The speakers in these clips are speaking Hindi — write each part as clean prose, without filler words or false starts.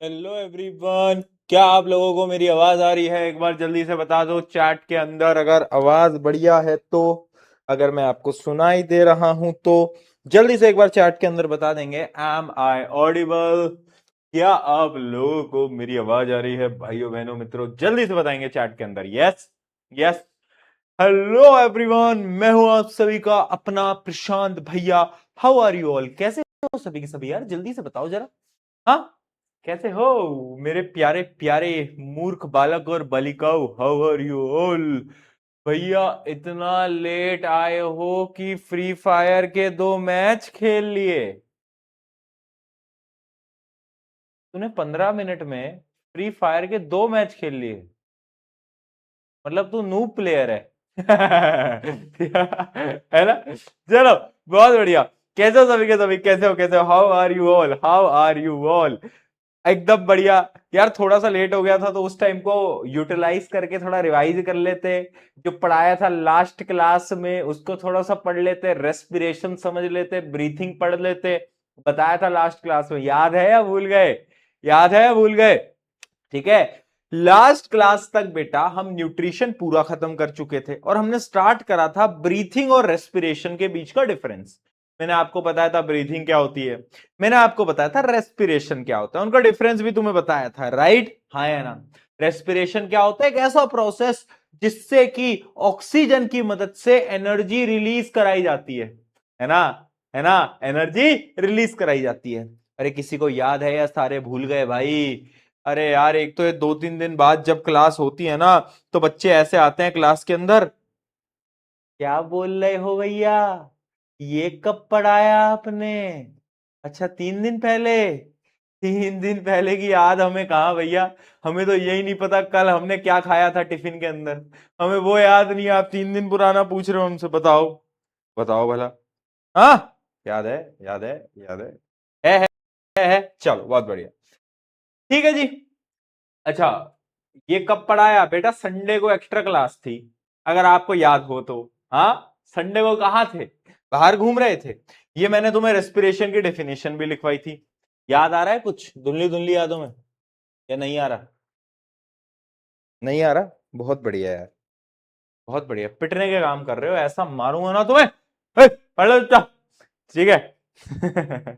Hello everyone. क्या आप लोगों को मेरी आवाज आ रही है? एक बार जल्दी से बता दो चैट के अंदर अगर आवाज बढ़िया है तो। अगर मैं आपको सुनाई दे रहा हूं तो जल्दी से एक बार चैट के अंदर बता देंगे, एम आई ऑडिबल? क्या आप लोगों को मेरी आवाज आ रही है? भाइयों बहनों मित्रों, जल्दी से बताएंगे चैट के अंदर यस यस। हेलो एवरीवन, मैं हूं आप सभी का अपना प्रशांत भैया। How are you all? कैसे हो सभी के सभी? यार जल्दी से बताओ जरा। हाँ, कैसे हो मेरे प्यारे प्यारे मूर्ख बालक और बालिकाओं? How are you all? भैया इतना लेट आए हो कि फ्री फायर के 2 मैच खेल लिए? तूने 15 मिनट में फ्री फायर के 2 मैच खेल लिए? मतलब तू नूब प्लेयर है। है ना? चलो, बहुत बढ़िया। कैसे हो सभी के सभी? कैसे हो? How are you all? How are you all? एकदम बढ़िया। यार थोड़ा सा लेट हो गया था तो उस टाइम को यूटिलाइज करके थोड़ा रिवाइज कर लेते। जो पढ़ाया था लास्ट क्लास में उसको थोड़ा सा पढ़ लेते, रेस्पिरेशन समझ लेते, ब्रीथिंग पढ़ लेते। बताया था लास्ट क्लास में, याद है या भूल गए? याद है या भूल गए? ठीक है। लास्ट क्लास तक बेटा हम न्यूट्रिशन पूरा खत्म कर चुके थे और हमने स्टार्ट करा था ब्रीथिंग और रेस्पिरेशन के बीच का डिफरेंस। मैंने आपको बताया था ब्रीथिंग क्या होती है, मैंने आपको बताया था रेस्पिरेशन क्या होता है, उनका डिफरेंस भी तुम्हें बताया था, राइट? हाँ या ना? रेस्पिरेशन क्या होता है? एक ऐसा प्रोसेस जिससे कि ऑक्सीजन की मदद से एनर्जी रिलीज कराई जाती है ना? है ना? एनर्जी रिलीज कराई जाती है। अरे किसी को याद है या सारे भूल गए भाई? अरे यार, एक तो ये 2-3 दिन बाद जब क्लास होती है ना, तो बच्चे ऐसे आते हैं क्लास के अंदर। क्या बोल रहे हो भैया? ये कब पढ़ाया आपने? अच्छा, 3 दिन पहले? 3 दिन पहले की याद हमें कहाँ भैया? हमें तो यही नहीं पता कल हमने क्या खाया था टिफिन के अंदर। हमें वो याद नहीं है, आप 3 दिन पुराना पूछ रहे हो हमसे? बताओ, बताओ भला। हाँ, याद है, याद है, याद है। चलो, बहुत बढ़िया। ठीक है जी। अच्छा, ये कब पढ़ाया बेटा? संडे को एक्स्ट्रा क्लास थी, अगर आपको याद हो तो। हाँ, संडे को कहाँ थे? बाहर घूम रहे थे। ये मैंने तुम्हें रेस्पिरेशन की डेफिनेशन भी लिखवाई थी। याद आ रहा है कुछ धुंधली धुंधली यादों में, या नहीं आ रहा? नहीं आ रहा? बहुत बढ़िया यार, बहुत बढ़िया। पिटने के काम कर रहे हो, ऐसा मारूंगा ना तुम्हें। हे, पढ़ लो चुपचाप। ठीक है।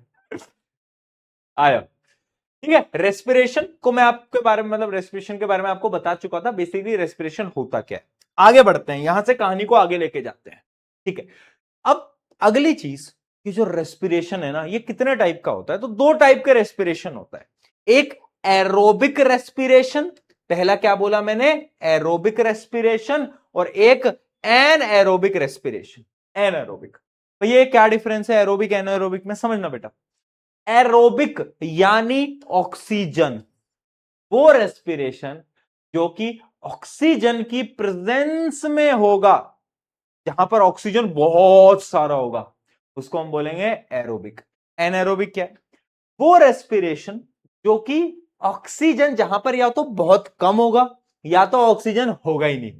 आया। ठीक है। रेस्पिरेशन को मैं आपके बारे में, मतलब रेस्पिरेशन के बारे में आपको बता चुका था। बेसिकली रेस्पिरेशन होता क्या है, आगे बढ़ते हैं, यहां से कहानी को आगे लेके जाते हैं। ठीक है। अब अगली चीज, कि जो रेस्पिरेशन है ना, ये कितने टाइप का होता है? तो 2 टाइप के रेस्पिरेशन होता है। एक एरोबिक रेस्पिरेशन, पहला क्या बोला मैंने? Aerobic respiration. और एक anaerobic respiration. Anaerobic. तो ये क्या डिफरेंस है एरोबिक एन एरोबिक में? समझना बेटा। एरोबिक यानी ऑक्सीजन, वो रेस्पिरेशन जो कि ऑक्सीजन की प्रेजेंस में होगा, जहां पर ऑक्सीजन बहुत सारा होगा, उसको हम बोलेंगे एरोबिक। एनएरोबिक क्या है? वो रेस्पिरेशन जो कि ऑक्सीजन जहां पर या तो बहुत कम होगा या तो ऑक्सीजन होगा ही नहीं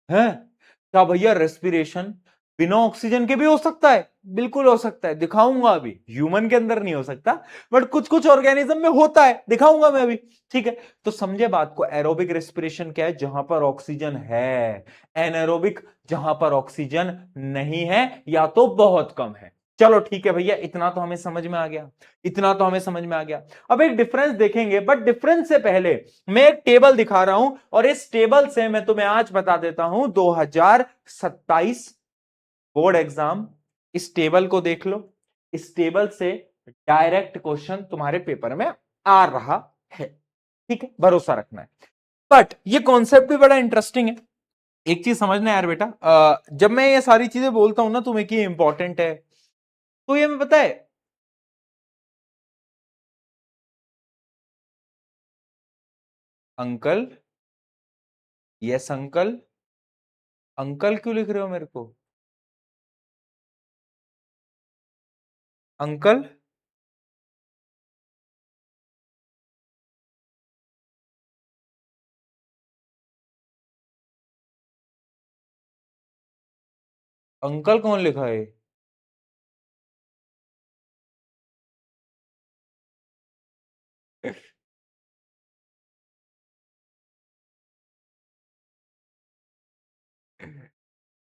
है। क्या भैया, रेस्पिरेशन बिना ऑक्सीजन के भी हो सकता है? बिल्कुल हो सकता है, दिखाऊंगा अभी। ह्यूमन के अंदर नहीं हो सकता, बट कुछ कुछ ऑर्गेनिज्म में होता है, दिखाऊंगा मैं अभी। ठीक है। तो समझे बात को। एरोबिक रेस्पिरेशन क्या है? जहां पर ऑक्सीजन है। एनएरोबिक जहां पर ऑक्सीजन नहीं है या तो बहुत कम है। चलो ठीक है भैया, इतना तो हमें समझ में आ गया, इतना तो हमें समझ में आ गया। अब एक डिफरेंस देखेंगे, बट डिफरेंस से पहले मैं एक टेबल दिखा रहा हूं, और इस टेबल से मैं तुम्हें आज बता देता हूं 2027 बोर्ड एग्जाम। इस टेबल को देख लो, इस टेबल से डायरेक्ट क्वेश्चन तुम्हारे पेपर में आ रहा है। ठीक है, भरोसा रखना है। बट ये कॉन्सेप्ट भी बड़ा इंटरेस्टिंग है। एक चीज समझना यार बेटा, जब मैं ये सारी चीजें बोलता हूं ना तुम्हें कि इंपॉर्टेंट है, तो ये मैं पता है। Uncle, yes uncle. अंकल क्यों लिख रहे हो मेरे को? अंकल, अंकल कौन लिखा है?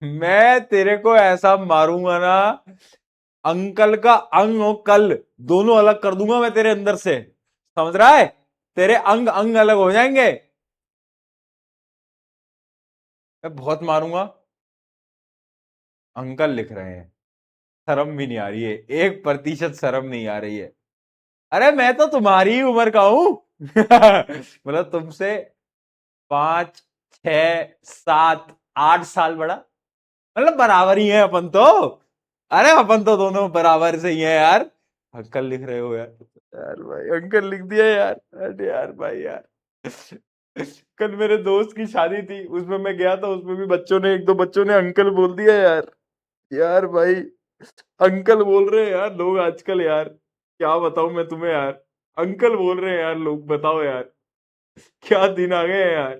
मैं तेरे को ऐसा मारूंगा ना, अंकल का अंग और कल दोनों अलग कर दूंगा मैं तेरे अंदर से, समझ रहा है? तेरे अंग अंग अलग हो जाएंगे। मैं बहुत मारूंगा। अंकल लिख रहे हैं, शर्म भी नहीं आ रही है, 1% शर्म नहीं आ रही है। अरे मैं तो तुम्हारी ही उम्र का हूं। मतलब तुमसे 5, 6, 7, 8 साल बड़ा, मतलब बराबर ही है अपन तो। अरे अपन तो दोनों बराबर से ही है यार। अंकल लिख रहे हो यार? यार भाई अंकल लिख दिया यार, अरे यार भाई यार। कल मेरे दोस्त की शादी थी, उसमें मैं गया था, उसमें भी बच्चों ने, एक दो बच्चों ने अंकल बोल दिया यार। यार भाई अंकल बोल रहे हैं यार लोग आजकल यार, क्या बताऊं मैं तुम्हें यार। अंकल बोल रहे हैं यार लोग, बताओ यार क्या दिन आ गए हैं यार।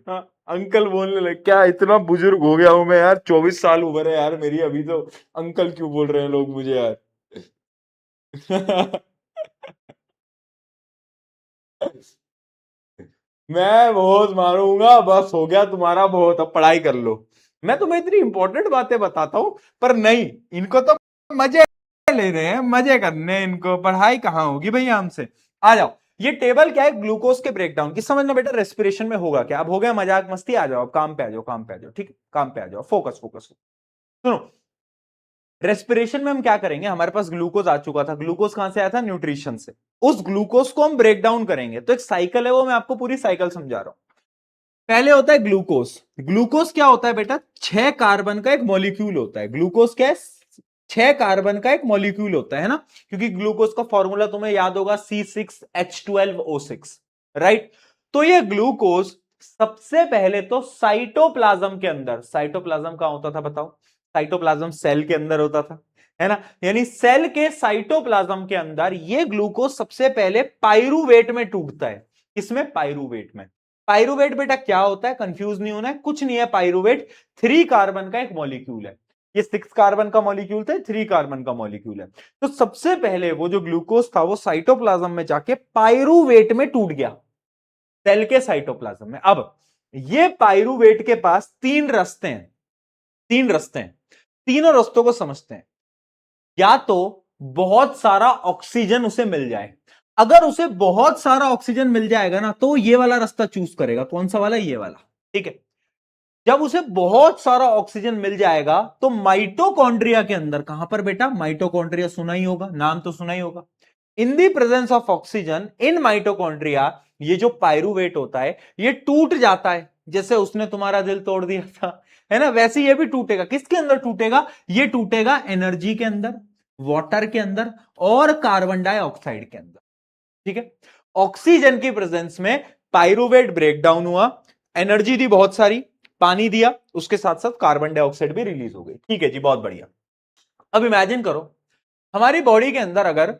हाँ, अंकल बोलने लगे, क्या इतना बुजुर्ग हो गया हूं मैं यार, 24 साल उम्र है यार मेरी अभी तो, अंकल क्यों बोल रहे हैं लोग मुझे यार। मैं बहुत मारूंगा, बस हो गया तुम्हारा बहुत, अब पढ़ाई कर लो। मैं तुम्हें इतनी इंपॉर्टेंट बातें बताता हूं, पर नहीं, इनको तो मजे ले रहे हैं, मजे करने हैं इनको, पढ़ाई कहां होगी भैया हमसे। आ जाओ, ये टेबल क्या है, ग्लूकोज के ब्रेकडाउन की, समझना बेटा रेस्पिरेशन में होगा क्या। अब हो गया मजाक मस्ती, आ जाओ काम पे, आ जाओ काम पे, आ जाओ, ठीक है, काम पे आ जाओ, फोकस फोकस। सुनो, रेस्पिरेशन में हम क्या करेंगे, हमारे पास ग्लूकोज आ चुका था, ग्लूकोज कहां से आया था, न्यूट्रिशन से। उस ग्लूकोज को हम ब्रेक डाउन करेंगे, तो एक साइकिल है, वो मैं आपको पूरी साइकिल समझा रहा हूं। पहले होता है ग्लूकोज। ग्लूकोज क्या होता है बेटा, 6 कार्बन का एक मॉलिक्यूल होता है। ग्लूकोज क्या है, 6 कार्बन का एक मॉलिक्यूल होता है ना, क्योंकि ग्लूकोज का फॉर्मूला तुम्हें याद होगा, C6H12O6, राइट। तो ये ग्लूकोज सबसे पहले तो साइटोप्लाज्म के अंदर, साइटोप्लाज्म कहां होता था बताओ, साइटोप्लाज्म सेल के अंदर होता था, है ना, यानी सेल के साइटोप्लाज्म के अंदर ये ग्लूकोज सबसे पहले पाइरूवेट में टूटता है। किसमें, पाइरूवेट में। पाइरूवेट बेटा क्या होता है, कंफ्यूज नहीं होना है, कुछ नहीं है पाइरूवेट, 3 कार्बन का एक मॉलिक्यूल है। ये 6 कार्बन का मॉलिक्यूल था, 3 कार्बन का मॉलिक्यूल है। तो सबसे पहले वो जो ग्लूकोज था वो साइटोप्लाज्म में जाके पाइरूवेट में टूट गया, सेल के साइटोप्लाज्म में। अब ये पाइरूवेट के पास 3 रास्ते हैं, 3 रास्ते हैं, तीनों रास्तों को समझते हैं। या तो बहुत सारा ऑक्सीजन उसे मिल जाए, अगर उसे बहुत सारा ऑक्सीजन मिल जाएगा ना, तो ये वाला रास्ता चूज करेगा, कौन सा वाला, ये वाला, ठीक है। जब उसे बहुत सारा ऑक्सीजन मिल जाएगा तो माइटोकॉन्ड्रिया के अंदर, कहां पर बेटा, माइटोकॉन्ड्रिया सुना ही होगा, नाम तो सुना ही होगा। In the presence of oxygen in mitochondria, ये जो पाइरूवेट होता है ये टूट जाता है, जैसे उसने तुम्हारा दिल तोड़ दिया था, है ना, वैसे ये भी टूटेगा। किसके अंदर टूटेगा, ये टूटेगा एनर्जी के अंदर, वाटर के अंदर, और कार्बन डाइऑक्साइड के अंदर, ठीक है। ऑक्सीजन की प्रेजेंस में पाइरूवेट ब्रेकडाउन हुआ, एनर्जी दी बहुत सारी, पानी दिया, उसके साथ साथ कार्बन डाइऑक्साइड भी रिलीज हो गई, ठीक है जी, बहुत बढ़िया। अब इमेजिन करो, हमारी बॉडी के अंदर अगर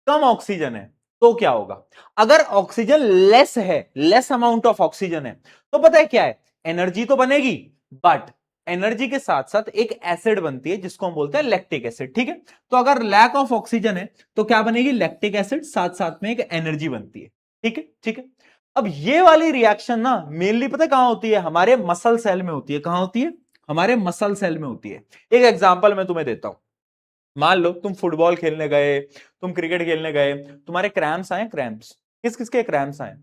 कम ऑक्सीजन है तो क्या होगा, अगर ऑक्सीजन लेस है, लेस अमाउंट ऑफ ऑक्सीजन है, तो पता है क्या है, एनर्जी तो बनेगी, बट एनर्जी के साथ साथ एक एसिड बनती है जिसको हम बोलते हैं लैक्टिक एसिड, ठीक है। तो अगर लैक ऑफ ऑक्सीजन है तो क्या बनेगी, लैक्टिक एसिड, साथ साथ में एक एनर्जी बनती है, ठीक है, ठीक है। अब ये वाली रिएक्शन ना मेनली पता है कहां होती है, हमारे मसल सेल में होती है, कहां होती है, हमारे मसल सेल में होती है। एक एग्जांपल मैं तुम्हें देता हूं, मान लो तुम फुटबॉल खेलने गए, तुम क्रिकेट खेलने गए, तुम्हारे क्रैम्प्स आए, क्रैम्प्स, किस किस के क्रैम्प्स आए।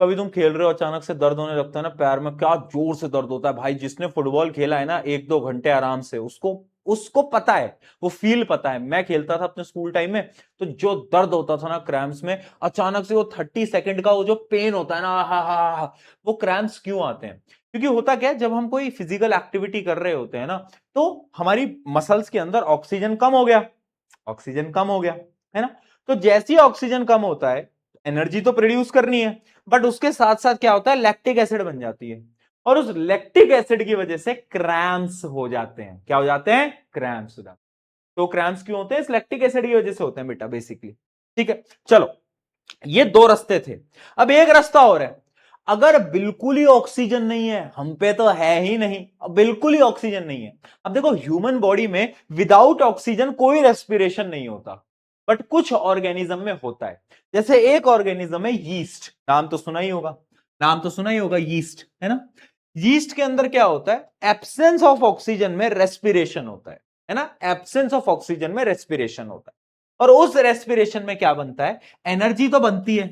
कभी तुम खेल रहे हो, अचानक से दर्द होने लगता है ना पैर में, क्या जोर से दर्द होता है भाई, जिसने फुटबॉल खेला है ना 1-2 घंटे आराम से, उसको उसको पता है, वो फील पता है। मैं खेलता था अपने स्कूल टाइम में, तो जो दर्द होता था ना क्रैम्प्स में, अचानक से वो 30 सेकंड का वो जो पेन होता है ना, हा, वो क्रैम्प्स क्यों आते हैं, क्योंकि होता क्या है, जब हम कोई फिजिकल एक्टिविटी कर रहे होते हैं ना, तो हमारी मसल्स के अंदर ऑक्सीजन कम हो गया, ऑक्सीजन कम हो गया, है ना। तो जैसे ही ऑक्सीजन कम होता है, एनर्जी तो प्रोड्यूस करनी है, बट उसके साथ साथ क्या होता है, लैक्टिक एसिड बन जाती है, और उस लैक्टिक एसिड की वजह से क्रैम्प्स हो जाते हैं। क्या हो जाते हैं, क्रैम्प्स हो जाते हैं। तो क्रैम्प्स क्यों होते हैं, इस लैक्टिक एसिड की वजह से होते हैं बेटा, बेसिकली, ठीक है। चलो, ये 2 रास्ते थे। अब एक रास्ता और है, अगर बिल्कुल ही ऑक्सीजन नहीं है, हम पे तो है ही नहीं, अब बिल्कुल ही ऑक्सीजन नहीं है। अब देखो, ह्यूमन बॉडी में विदाउट ऑक्सीजन कोई रेस्पिरेशन नहीं होता, बट कुछ ऑर्गेनिज्म में होता है। जैसे एक ऑर्गेनिज्म है यीस्ट, नाम तो सुना ही होगा, नाम तो सुना ही होगा, यीस्ट, है ना। यीस्ट के अंदर क्या होता है, एब्सेंस ऑफ ऑक्सीजन में रेस्पिरेशन होता है ना, एब्सेंस ऑफ ऑक्सीजन में रेस्पिरेशन होता है। और उस रेस्पिरेशन में क्या बनता है, एनर्जी तो बनती है,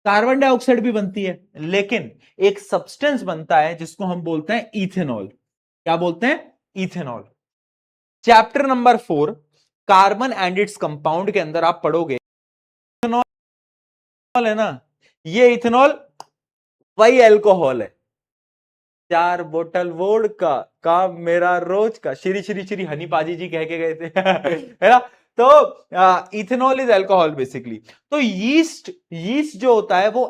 कार्बन डाइऑक्साइड भी बनती है, लेकिन एक सब्सटेंस बनता है जिसको हम बोलते हैं इथेनॉल। क्या बोलते हैं, ethanol. Chapter number 4 carbon and its compound के अंदर आप पढ़ोगे, इथेनॉल है ना, ये इथेनॉल वही अल्कोहल है, 4 बोतल वोडका का मेरा रोज का, श्री श्री श्री हनी पाजी जी कह के गए थे है ना। तो इथेनॉल इज अल्कोहल बेसिकली। तो यीस्ट यीस्ट जो होता है वो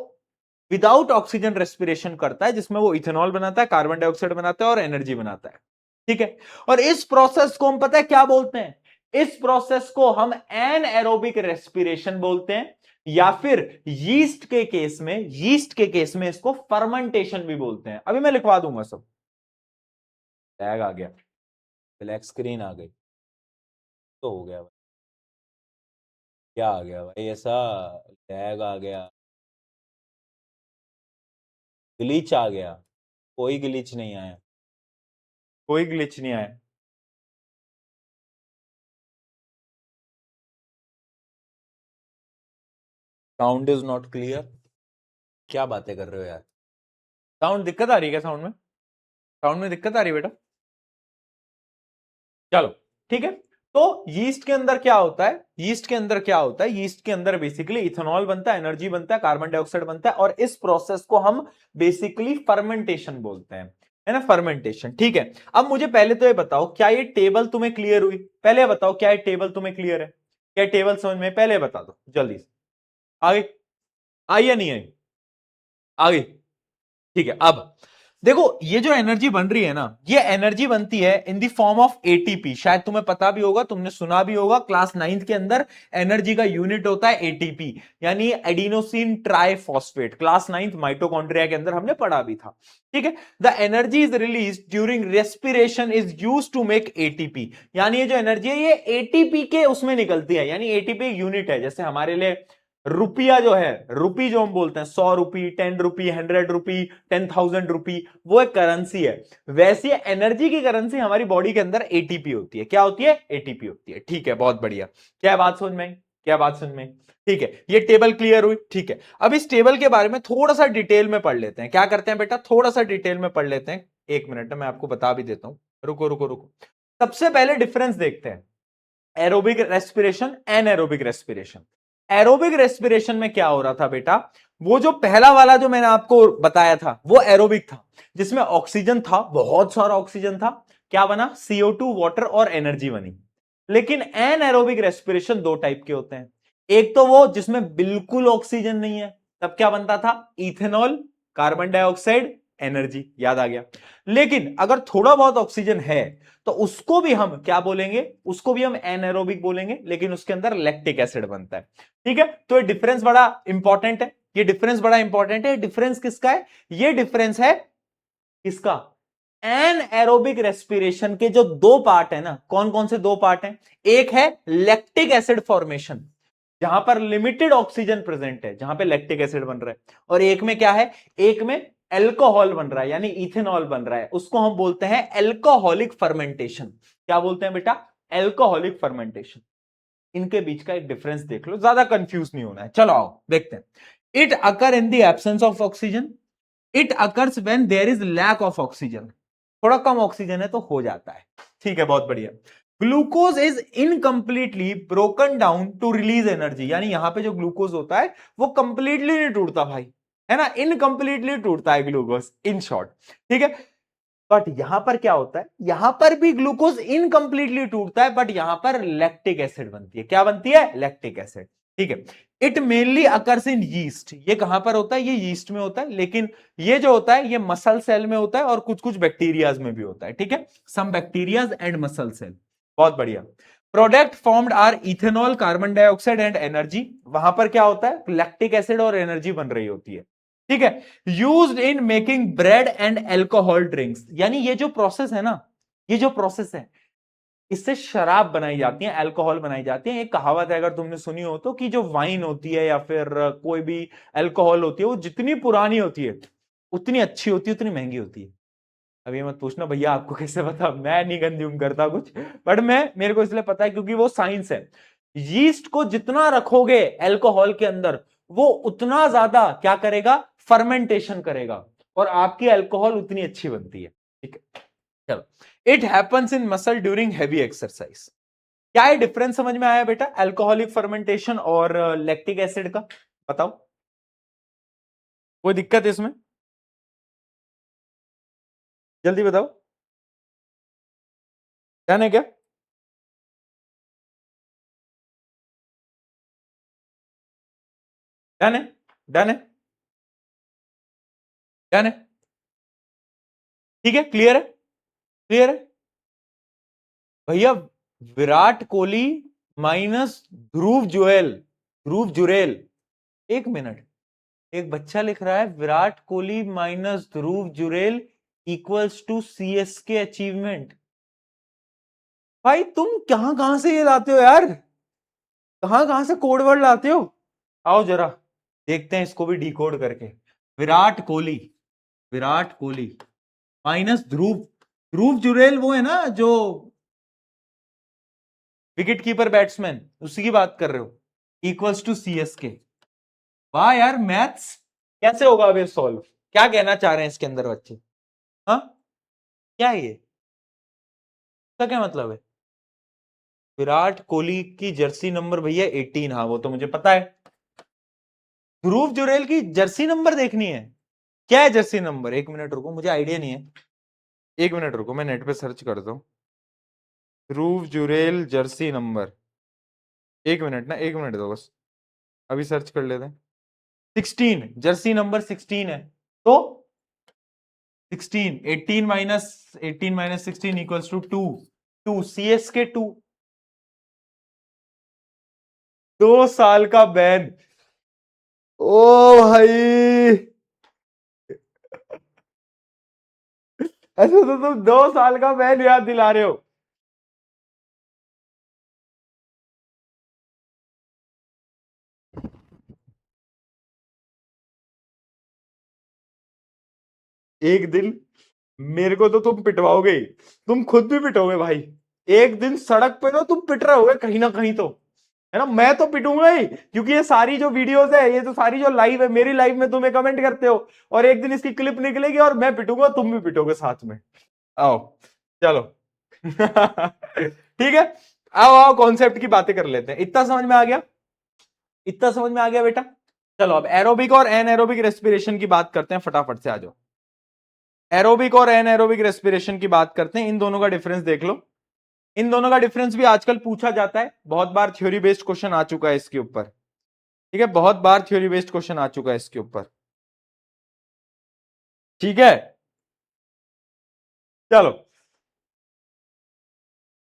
विदाउट ऑक्सीजन रेस्पिरेशन करता है, जिसमें वो इथेनॉल बनाता है, कार्बन डाइऑक्साइड बनाता है और एनर्जी बनाता है, ठीक है। और इस प्रोसेस को हम पता है क्या बोलते हैं, इस प्रोसेस को हम एनएरोबिक रेस्पिरेशन बोलते हैं, या फिर यीस्ट के केस में इसको फर्मेंटेशन भी बोलते हैं। अभी मैं लिखवा दूंगा सब। लैग आ गया, ब्लैक स्क्रीन आ गई तो हो गया भाई, क्या आ गया भाई, ऐसा लैग आ गया, ग्लिच आ गया, कोई ग्लिच नहीं आया, कोई ग्लिच नहीं आया। साउंड इज नॉट क्लियर, क्या बातें कर रहे हो यार, साउंड दिक्कत आ रही है क्या, साउंड में, साउंड में दिक्कत आ रही है बेटा, चलो ठीक है। तो यीस्ट के अंदर क्या होता है, यीस्ट के अंदर क्या होता है, यीस्ट के अंदर बेसिकली इथेनॉल बनता है, एनर्जी बनता है, कार्बन डाइऑक्साइड बनता है, और इस प्रोसेस को हम बेसिकली फर्मेंटेशन बोलते हैं, है ना, फर्मेंटेशन, ठीक है। अब मुझे पहले तो ये बताओ, क्या ये टेबल तुम्हें क्लियर हुई, पहले बताओ क्या ये टेबल तुम्हें क्लियर है, क्या टेबल समझ में, पहले बता दो जल्दी से, आगे आई या नहीं आई, आगे, ठीक है। अब देखो ये जो एनर्जी बन रही है ना, ये एनर्जी बनती है in the form of ATP, शायद तुम्हें पता भी होगा, तुमने सुना भी होगा, क्लास 9th के अंदर एनर्जी का यूनिट होता है एटीपी, यानी adenosine triphosphate, class 9th mitochondria के अंदर हमने पढ़ा भी था, ठीक है। The energy is release during respiration is used to make ATP, यानी ये जो एनर्जी है ये एटीपी के उसमें निकलती है, यानी एटीपी यूनिट है, जैसे हमारे लिए रुपया जो है, रुपी जो हम बोलते हैं, 100 रुपी, 10 रुपी, 100 रुपी, 10,000 रुपी, वो एक करेंसी है। वैसे एनर्जी की करेंसी हमारी बॉडी के अंदर एटीपी होती है, क्या होती है, एटीपी होती है, ठीक है, बहुत बढ़िया। क्या बात समझ में, क्या बात समझ में, ठीक है, ये टेबल क्लियर हुई, ठीक है। अब इस टेबल के बारे में थोड़ा सा डिटेल में पढ़ लेते हैं, क्या करते हैं बेटा, थोड़ा सा डिटेल में पढ़ लेते हैं, 1 मिनट में मैं आपको बता भी देता हूं, रुको रुको रुको। सबसे पहले डिफरेंस देखते हैं, aerobic respiration, anaerobic respiration. Aerobic respiration में क्या हो रहा था बेटा, वो जो पहला वाला जो मैंने आपको बताया था वो एरोबिक था, जिसमें ऑक्सीजन था, बहुत सारा ऑक्सीजन था, क्या बना, CO2, वाटर और एनर्जी बनी। लेकिन एनएरोबिक रेस्पिरेशन दो टाइप के होते हैं, एक तो वो जिसमें बिल्कुल ऑक्सीजन नहीं है, तब क्या बनता था, इथेनॉल, कार्बन डाइऑक्साइड, एनर्जी, याद आ गया। लेकिन अगर थोड़ा बहुत ऑक्सीजन है तो उसको भी हम क्या बोलेंगे, उसको भी हम एनएरोबिक बोलेंगे, लेकिन उसके अंदर लैक्टिक एसिड बनता है, ठीक है। तो ये डिफरेंस बड़ा इंपॉर्टेंट है, ये डिफरेंस बड़ा इंपॉर्टेंट है। डिफरेंस किसका है, ये डिफरेंस है किसका, एनएरोबिक रेस्पिरेशन के जो दो पार्ट है ना, कौन कौन से दो पार्ट हैं, एक है लैक्टिक एसिड फॉर्मेशन, जहां पर लिमिटेड ऑक्सीजन प्रेजेंट है, जहां पे लैक्टिक एसिड बन रहा है, और एक में क्या है, एक में एल्कोहल बन रहा है, यानी इथेनॉल बन रहा है, उसको हम बोलते हैं एल्कोहलिक फर्मेंटेशन। क्या बोलते हैं बेटा, एल्कोहलिक फर्मेंटेशन। इनके बीच का एक डिफरेंस देख लो, ज्यादा कंफ्यूज नहीं होना है, चलो आओ देखते हैं। It occur in the absence of oxygen, it occurs when there is lack of oxygen, थोड़ा कम ऑक्सीजन है तो हो जाता है, ठीक है, बहुत बढ़िया। Glucose is incompletely broken down to release energy, यानी यहां पे जो ग्लूकोज होता है वो कंप्लीटली नहीं टूटता भाई, है ना, इनकम्प्लीटली टूटता है ग्लूकोज, इन शॉर्ट, ठीक है। बट यहां पर क्या होता है, यहां पर भी ग्लूकोज इनकम्प्लीटली टूटता है, बट यहां पर लैक्टिक एसिड बनती है, क्या बनती है, लैक्टिक एसिड, ठीक है। It mainly occurs in yeast, ये कहां पर होता है, ये यीस्ट में होता है, लेकिन ये जो होता है ये मसल सेल में होता है और कुछ कुछ बैक्टीरियाज में भी होता है, ठीक है, some bacterias and muscle cell, बहुत बढ़िया। Product formed are ethanol, carbon dioxide and energy, वहां पर क्या होता है, लैक्टिक एसिड और एनर्जी बन रही होती है, ठीक है। Used in making bread and alcohol drinks, यानी ये जो प्रोसेस है ना, ये जो प्रोसेस है, इससे शराब बनाई जाती है, अल्कोहल बनाई जाती है। एक कहावत है अगर तुमने सुनी हो तो, कि जो वाइन होती है या फिर कोई भी अल्कोहल होती है, वो जितनी पुरानी होती है उतनी अच्छी होती है, उतनी महंगी होती है, अभी मत पूछना भैया आपको कैसे पता, मैं नहीं कंज्यूम करता कुछ, बट मेरे को इसलिए पता है क्योंकि वो साइंस है। यीस्ट को जितना रखोगे अल्कोहल के अंदर, वो उतना ज्यादा क्या करेगा, फर्मेंटेशन करेगा, और आपकी अल्कोहल उतनी अच्छी बनती है। ठीक है, चलो। It happens in muscle during heavy exercise. क्या है डिफरेंस समझ में आया बेटा, अल्कोहलिक फर्मेंटेशन और लैक्टिक एसिड का? बताओ, कोई दिक्कत है इसमें? जल्दी बताओ, ध्यान है क्या? ध्यान है, ध्यान है, ध्यान है? ठीक है, क्लियर है, क्लियर है भैया? विराट कोहली माइनस ध्रुव जुरेल। एक मिनट, एक बच्चा लिख रहा है Virat Kohli minus Dhruv Jurel equals to CSK achievement. भाई तुम कहां कहां से ये लाते हो यार, कहां कहां से कोड वर्ड लाते हो? आओ जरा देखते हैं इसको भी डिकोड करके। विराट कोहली माइनस ध्रुव, ध्रुव जुरेल वो है ना जो विकेट कीपर बैट्समैन, उसी की बात कर रहे हो, इक्वल्स टू सीएसके। वाह यार, मैथ्स कैसे होगा अब ये सॉल्व? क्या कहना चाह रहे हैं इसके अंदर बच्चे? हाँ, क्या है ये, इसका क्या मतलब है? विराट कोहली की जर्सी नंबर भैया 18, हाँ वो तो मुझे पता है। ध्रुव जुरेल की जर्सी नंबर देखनी है? क्या है जर्सी नंबर? एक मिनट रुको, मुझे आइडिया नहीं है, एक मिनट रुको, मैं नेट पे सर्च करता हूं। ध्रुव जुरेल जर्सी नंबर, एक मिनट ना, एक मिनट दो बस, अभी सर्च कर लेते हैं। 16, जर्सी नंबर 16 है, तो 16, 18 माइनस 16 इक्वल्स टू 2, 2 सीएसके 2। 2 साल का बैन, ओ भाई, ऐसे तो तुम 2 साल का बैन याद दिला रहे हो। एक दिन मेरे को तो तुम पिटवाओगे ही, तुम खुद भी पिटोगे भाई। एक दिन सड़क पे तो तुम पिट रहे होगे कहीं ना कहीं तो, है ना? मैं तो पिटूंगा ही, क्योंकि ये सारी जो वीडियोस है, ये तो सारी जो लाइव है, मेरी लाइव में तुम्हें कमेंट करते हो, और एक दिन इसकी क्लिप निकलेगी और मैं पिटूंगा, तुम भी पिटोगे साथ में। आओ, चलो। ठीक है, आओ आओ कॉन्सेप्ट की बातें कर लेते हैं। इतना समझ में आ गया, इतना समझ में आ गया बेटा? चलो अब एरोबिक और एनएरोबिक रेस्पिरेशन की बात करते हैं, फटाफट से आ जाओ। एरोबिक और एनएरोबिक रेस्पिरेशन की बात करते हैं, इन दोनों का डिफरेंस देख लो। इन दोनों का डिफरेंस भी आजकल पूछा जाता है, बहुत बार थ्योरी बेस्ड क्वेश्चन आ चुका है इसके ऊपर। ठीक है, बहुत बार थ्योरी बेस्ड क्वेश्चन आ चुका है इसके ऊपर। ठीक है, चलो।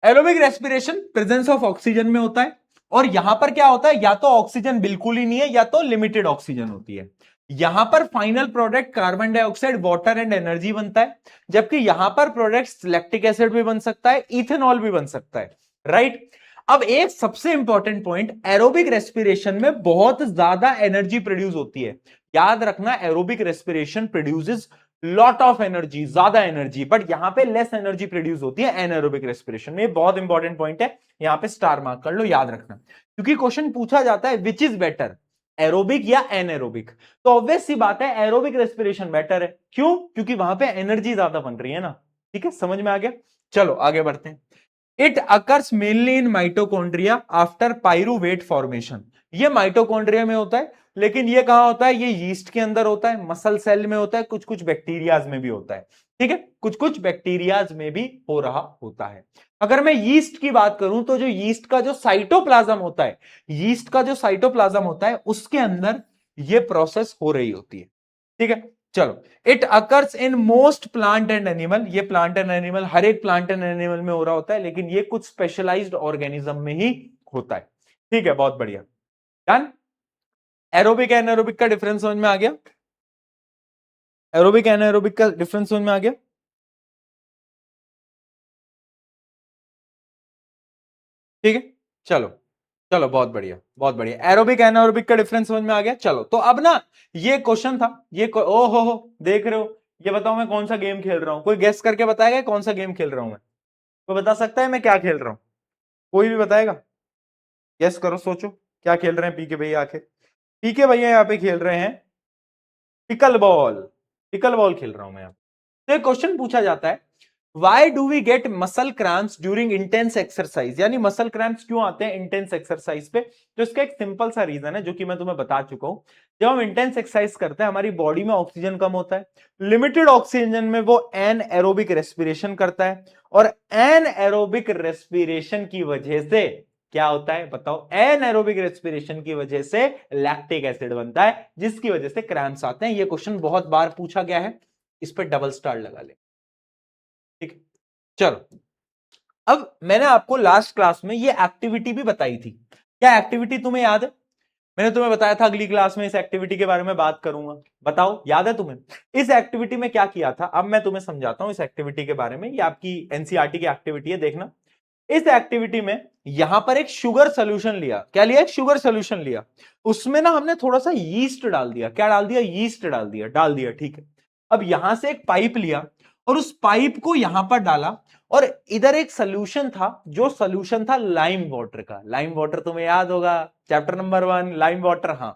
Aerobic respiration presence of oxygen में होता है, और यहां पर क्या होता है, या तो ऑक्सीजन बिल्कुल ही नहीं है, या तो लिमिटेड ऑक्सीजन होती है। यहां पर final product carbon dioxide, water and energy बनता है, जबकि यहां पर प्रोडक्ट लैक्टिक एसिड भी बन सकता है, इथेनॉल भी बन सकता है, राइट? अब एक सबसे इंपॉर्टेंट पॉइंट, एरोबिक रेस्पिरेशन में बहुत ज्यादा एनर्जी प्रोड्यूस होती है। याद रखना, aerobic respiration produces lot of energy, ज्यादा एनर्जी, बट यहां पे लेस एनर्जी प्रोड्यूस होती है एनएरोबिक रेस्पिरेशन में। बहुत इंपॉर्टेंट पॉइंट है, यहां पे स्टार मार्क कर लो, याद रखना, क्योंकि क्वेश्चन पूछा जाता है विच इज बेटर, एरोबिक या एनएरोबिक? तो ऑब्वियस सी बात है एरोबिक रेस्पिरेशन बेटर है। क्यों? क्योंकि वहां पे एनर्जी ज्यादा बन रही है ना। ठीक है, समझ में आ गया? चलो आगे बढ़ते हैं। It occurs mainly in mitochondria after pyruvate formation. ये माइटोकॉन्ड्रिया में होता है, लेकिन ये कहां होता है? ये यीस्ट के अंदर होता है, मसल सेल में होता है, कुछ कुछ बैक्टीरियाज में भी होता है। ठीक है, कुछ कुछ बैक्टीरियाज में भी हो रहा होता है। अगर मैं यीस्ट की बात करूं, तो जो यीस्ट का जो साइटोप्लाज्म होता है, यीस्ट का जो साइटोप्लाज्म होता है, उसके अंदर ये प्रोसेस हो रही होती है। ठीक है, चलो। It occurs in most plant and animal, ये प्लांट एंड एनिमल, हर एक प्लांट एंड एनिमल में हो रहा होता है, लेकिन ये कुछ स्पेशलाइज्ड ऑर्गेनिज्म में ही होता है। ठीक है, बहुत बढ़िया, डन। एरोबिक एनारोबिक का डिफरेंस समझ में आ गया? एरोबिक एनारोबिक का डिफरेंस समझ में आ गया? ठीक है, चलो, चलो बहुत बढ़िया, बहुत बढ़िया। एरोबिक एनारोबिक का डिफरेंस समझ में आ गया। चलो, तो अब ना, ये क्वेश्चन था, ये ओ हो देख रहे हो, ये बताओ मैं कौन सा गेम खेल रहा हूं, कोई गेस करके बताएगा कौन सा गेम खेल रहा हूं मैं? कोई बता सकता है मैं क्या खेल रहा हूं? कोई भी बताएगा? गेस करो, सोचो क्या खेल रहे हैं पीके भैया आखिर। पीके भैया यहाँ पे खेल रहे हैं पिकल बॉल। पिकल बॉल खेल रहा हूं मैं यहाँ। तो एक क्वेश्चन पूछा जाता है, why do we get muscle cramps during intense exercise, यानी मसल क्रैम्प्स क्यों आते हैं इंटेंस एक्सरसाइज पे? तो इसका एक सिंपल सा रीजन है जो कि मैं तुम्हें बता चुका हूं। जब हम इंटेंस एक्सरसाइज करते हैं हमारी बॉडी में ऑक्सीजन कम होता है, लिमिटेड ऑक्सीजन में वो एन एरोबिक रेस्पिरेशन करता है, और एन एरोबिक रेस्पिरेशन की वजह से क्या होता है बताओ? एन एरोबिक रेस्पिरेशन की वजह से लैक्टिक एसिड बनता है, जिसकी वजह से क्रैम्प्स आते हैं। ये क्वेश्चन बहुत बार पूछा गया है, इस पर डबल स्टार लगा ले। ठीक, चलो अब मैंने आपको लास्ट क्लास में ये एक्टिविटी भी बताई थी। क्या एक्टिविटी तुम्हें याद है? मैंने तुम्हें बताया था अगली क्लास में इस एक्टिविटी के बारे में बात करूंगा, बताओ याद है तुम्हें? इस एक्टिविटी में क्या किया था, अब मैं तुम्हें समझाता हूं इस एक्टिविटी के बारे में। ये आपकी एनसीईआरटी की एक्टिविटी है, देखना। इस एक्टिविटी में यहां पर एक शुगर सोल्यूशन लिया। क्या लिया? एक शुगर सोल्यूशन लिया। उसमें ना हमने थोड़ा सा यीस्ट डाल दिया। क्या डाल दिया? यीस्ट डाल दिया ठीक है। अब यहां से एक पाइप लिया और उस पाइप को यहां पर डाला, और इधर एक सोल्यूशन था, जो सोल्यूशन था लाइम वाटर का। लाइम वाटर तुम्हें याद होगा, चैप्टर नंबर 1 लाइम वाटर। हाँ,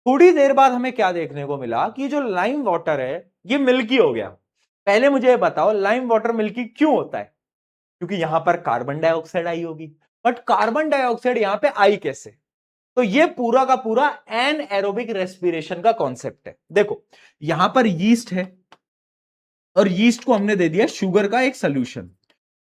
थोड़ी देर बाद हमें क्या देखने को मिला कि जो लाइम वाटर है ये मिल्की हो गया। पहले मुझे बताओ लाइम वाटर मिल्की क्यों होता है? क्योंकि यहां पर कार्बन डाइऑक्साइड आई होगी, बट कार्बन डाइऑक्साइड यहां पे आई कैसे? तो ये पूरा का पूरा एन एरोबिक रेस्पिरेशन का कॉन्सेप्ट है। देखो यहां पर यीस्ट है, और यीस्ट को हमने दे दिया शुगर का एक सोल्यूशन।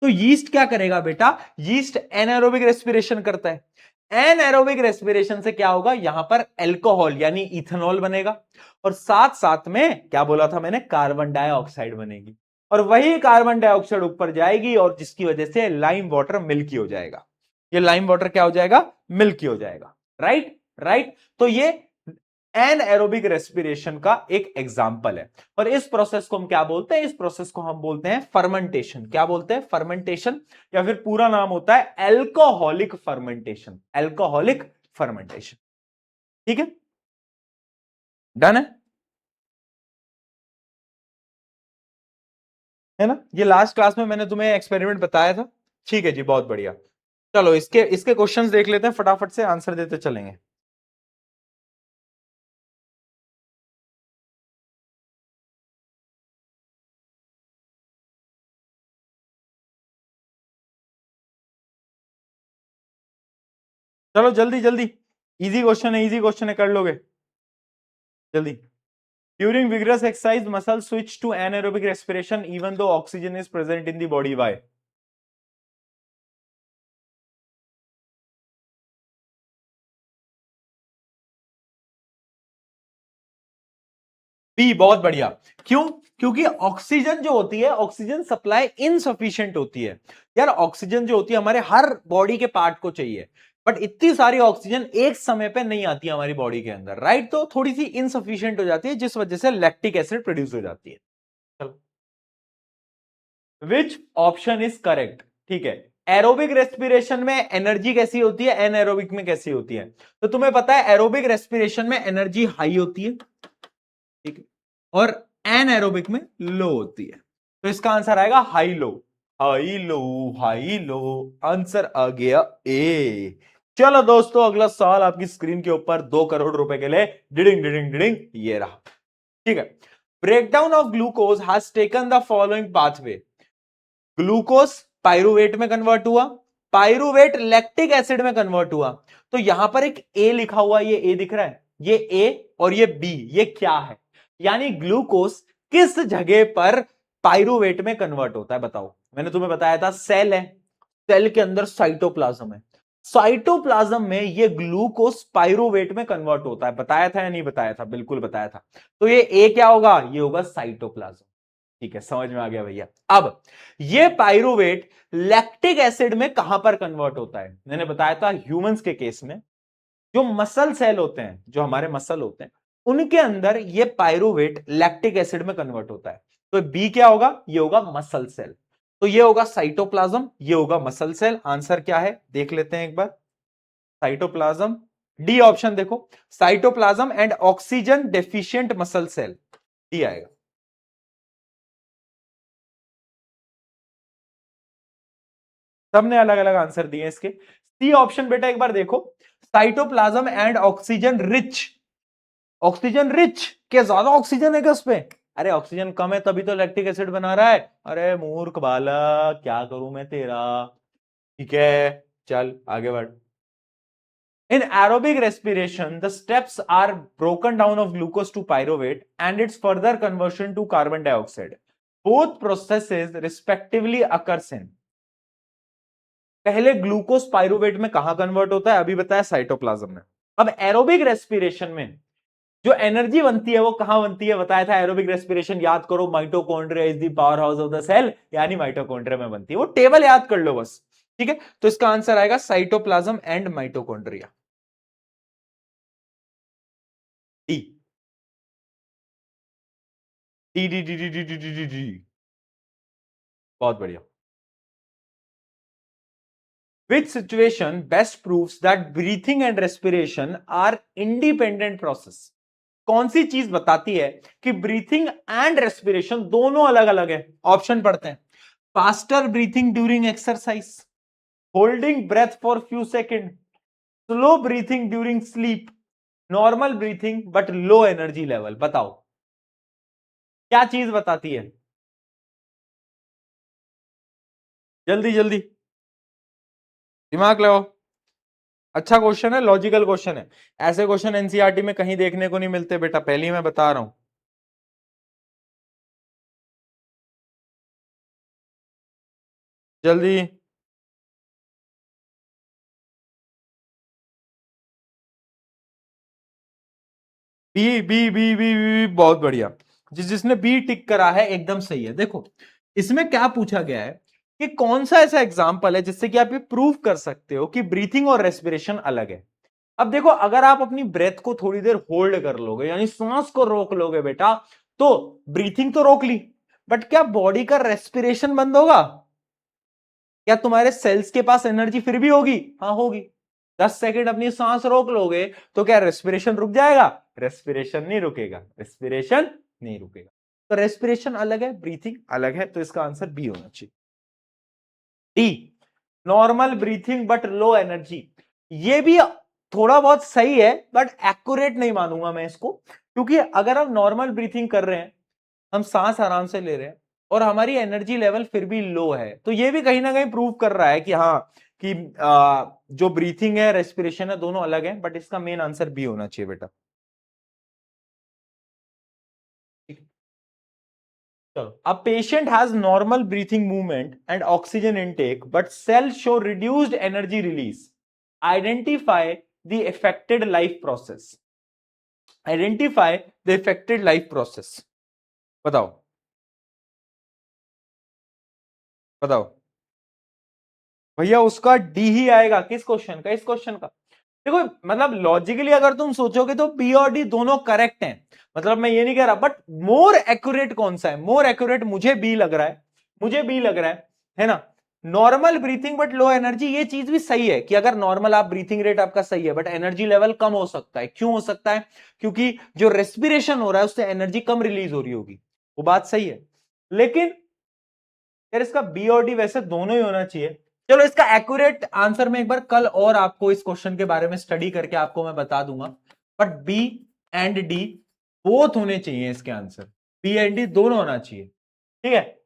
तो यीस्ट क्या करेगा बेटा? यीस्ट एनारोबिक रेस्पिरेशन करता है। एनारोबिक रेस्पिरेशन से क्या होगा? यहां पर अल्कोहल यानी इथेनॉल बनेगा, और साथ साथ में क्या बोला था मैंने? कार्बन डाइऑक्साइड बनेगी, और वही कार्बन डाइऑक्साइड ऊपर जाएगी, और जिसकी वजह से लाइम वाटर मिल्की हो जाएगा। ये लाइम वाटर क्या हो जाएगा? मिल्की हो जाएगा। Right right. तो ये एन एरोबिक रेस्पिरेशन का एक एग्जाम्पल है। और इस प्रोसेस को हम क्या बोलते हैं? इस प्रोसेस को हम बोलते हैं फर्मेंटेशन। क्या बोलते हैं? फर्मेंटेशन, या फिर पूरा नाम होता है एल्कोहलिक फर्मेंटेशन। Alcoholic fermentation. ठीक है, डन है ना? ये लास्ट क्लास में मैंने तुम्हें एक्सपेरिमेंट बताया था। ठीक है जी, बहुत बढ़िया। चलो इसके इसके क्वेश्चंस देख लेते हैं, फटाफट से आंसर देते चलेंगे। चलो जल्दी जल्दी, इजी क्वेश्चन है, इजी क्वेश्चन है, कर लोगे जल्दी। During vigorous exercise, muscles switch to anaerobic respiration even though oxygen is present in the body. Why? B, बहुत बढ़िया। क्यों? क्योंकि ऑक्सीजन जो होती है, ऑक्सीजन सप्लाई इनसफिशिएंट होती है। यार ऑक्सीजन जो होती है हमारे हर बॉडी के पार्ट को चाहिए, बट इतनी सारी ऑक्सीजन एक समय पे नहीं आती है हमारी बॉडी के अंदर, राइट? तो थोड़ी सी इनसफिशिएंट हो जाती है, जिस वजह से लैक्टिक एसिड प्रोड्यूस हो जाती है। चलो, विच ऑप्शन इज करेक्ट? ठीक है, एरोबिक रेस्पिरेशन में एनर्जी कैसी होती है, एनएरोबिक में कैसी होती है? तो तुम्हें पता है एरोबिक रेस्पिरेशन में एनर्जी हाई होती है, ठीक है, और एनएरोबिक में लो होती है। तो इसका आंसर आएगा high low. High low, high low, answer आ गया ए। चलो दोस्तों, अगला सवाल आपकी स्क्रीन के ऊपर 2 करोड़ रुपए के लिए, डिडिंग डिडिंग डिडिंग, ये रहा। ठीक है, breakdown of glucose has taken the following pathway. Glucose pyruvate में कन्वर्ट हुआ, पायरुवेट लैक्टिक एसिड में कन्वर्ट हुआ। तो यहां पर एक ए लिखा हुआ, ये ए दिख रहा है, ये ए, और ये बी, ये क्या है? यानी ग्लूकोज किस जगह पर पायरुवेट में कन्वर्ट होता है बताओ? मैंने तुम्हें बताया था सेल है, सेल के अंदर साइटोप्लाज्म है, साइटोप्लाज्म में ये ग्लूकोज पायरुवेट में कन्वर्ट होता है। बताया था या नहीं बताया था? बिल्कुल बताया था। तो ये ए क्या होगा? ये होगा साइटोप्लाज्म। ठीक है, समझ में आ गया भैया। अब ये पायरुवेट लैक्टिक एसिड में कहां पर कन्वर्ट होता है? मैंने बताया था ह्यूमंस के केस में जो मसल सेल होते हैं, जो हमारे मसल होते हैं, उनके अंदर ये पायरुवेट लैक्टिक एसिड में कन्वर्ट होता है। तो बी क्या होगा? ये होगा मसल सेल। तो ये होगा साइटोप्लाज्म, ये होगा मसल सेल। आंसर क्या है देख लेते हैं एक बार। साइटोप्लाज्म, डी ऑप्शन देखो, cytoplasm and oxygen deficient muscle cell, D आएगा। सबने अलग अलग आंसर दिए इसके। सी ऑप्शन बेटा एक बार देखो, cytoplasm and oxygen rich. Oxygen rich, क्या ज्यादा ऑक्सीजन है क्या उसपे? अरे ऑक्सीजन कम है तभी तो लैक्टिक एसिड बना रहा है। अरे मूर्ख बालक, क्या करूं मैं तेरा। ठीक है, चल आगे बढ़। In aerobic respiration, the steps are broken down of glucose to pyruvate and its further conversion to carbon dioxide. Both processes respectively occurs in, पहले ग्लूकोज पायरुवेट में कहां कन्वर्ट होता है, अभी बताया साइटोप्लाज्म में। अब एरोबिक रेस्पिरेशन में जो एनर्जी बनती है वो कहां बनती है, बताया था एरोबिक रेस्पिरेशन याद करो, mitochondria is the power house of the cell, यानी माइटोकॉन्ड्रिया में बनती है। वो टेबल याद कर लो बस, ठीक है। तो इसका आंसर आएगा cytoplasm and mitochondria, D D D D D D D D D D. बहुत बढ़िया। Which situation best proves that breathing and respiration are independent process? कौन सी चीज बताती है कि ब्रीथिंग एंड रेस्पिरेशन दोनों अलग अलग है? ऑप्शन पढ़ते हैं। Faster breathing during exercise, holding breath for few second, slow breathing during sleep, normal breathing but low energy level. बताओ क्या चीज बताती है, जल्दी जल्दी दिमाग लगाओ। अच्छा क्वेश्चन है, लॉजिकल क्वेश्चन है। ऐसे क्वेश्चन एनसीईआरटी में कहीं देखने को नहीं मिलते बेटा, पहले ही मैं बता रहा हूं। जल्दी। बी, बहुत बढ़िया। जिसने बी टिक करा है एकदम सही है। देखो इसमें क्या पूछा गया है कि कौन सा ऐसा एग्जांपल है जिससे कि आप ये प्रूव कर सकते हो कि ब्रीथिंग और रेस्पिरेशन अलग है। अब देखो अगर आप अपनी ब्रेथ को थोड़ी देर होल्ड कर लोगे, यानी सांस को रोक लोगे बेटा, तो ब्रीथिंग तो रोक ली, बट क्या बॉडी का रेस्पिरेशन बंद होगा? क्या तुम्हारे सेल्स के पास एनर्जी फिर भी होगी? हाँ होगी। 10 सेकेंड अपनी सांस रोक लोगे तो क्या रेस्पिरेशन रुक जाएगा? रेस्पिरेशन नहीं रुकेगा, रेस्पिरेशन नहीं रुकेगा। तो रेस्पिरेशन अलग है, ब्रीथिंग अलग है, तो इसका आंसर बी होना चाहिए। D, normal breathing but low energy. ये भी थोड़ा बहुत सही है बट एक्यूरेट नहीं मानूंगा मैं इसको, क्योंकि अगर हम नॉर्मल ब्रीथिंग कर रहे हैं, हम सांस आराम से ले रहे हैं और हमारी एनर्जी लेवल फिर भी लो है, तो ये भी कहीं ना कहीं प्रूव कर रहा है कि हाँ कि जो ब्रीथिंग है रेस्पिरेशन है दोनों अलग है, बट इसका मेन आंसर बी होना चाहिए बेटा। चलो, a patient has normal breathing movement and oxygen intake but cells show reduced energy release. Identify the affected life process. Identify the affected life process. बताओ बताओ भैया, उसका डी ही आएगा। किस क्वेश्चन का? इस क्वेश्चन का। देखो मतलब लॉजिकली अगर तुम सोचोगे तो बी और डी दोनों करेक्ट हैं, मतलब मैं ये नहीं कह रहा, बट मोर एक्यूरेट कौन सा है? मोर एक्यूरेट मुझे बी लग रहा है, मुझे बी लग रहा है ना। Normal breathing but low energy, ये चीज भी सही है कि अगर नॉर्मल आप ब्रीथिंग रेट आपका सही है बट एनर्जी लेवल कम हो सकता है। क्यों हो सकता है? क्योंकि जो रेस्पिरेशन हो रहा है उससे एनर्जी कम रिलीज हो रही होगी, वो बात सही है। लेकिन यार इसका बी और डी वैसे दोनों ही होना चाहिए। चलो इसका एक्यूरेट आंसर मैं एक बार कल और आपको इस क्वेश्चन के बारे में स्टडी करके आपको मैं बता दूंगा, but B and D both होने चाहिए इसके आंसर, बी एंड डी दोनों होना चाहिए। ठीक है,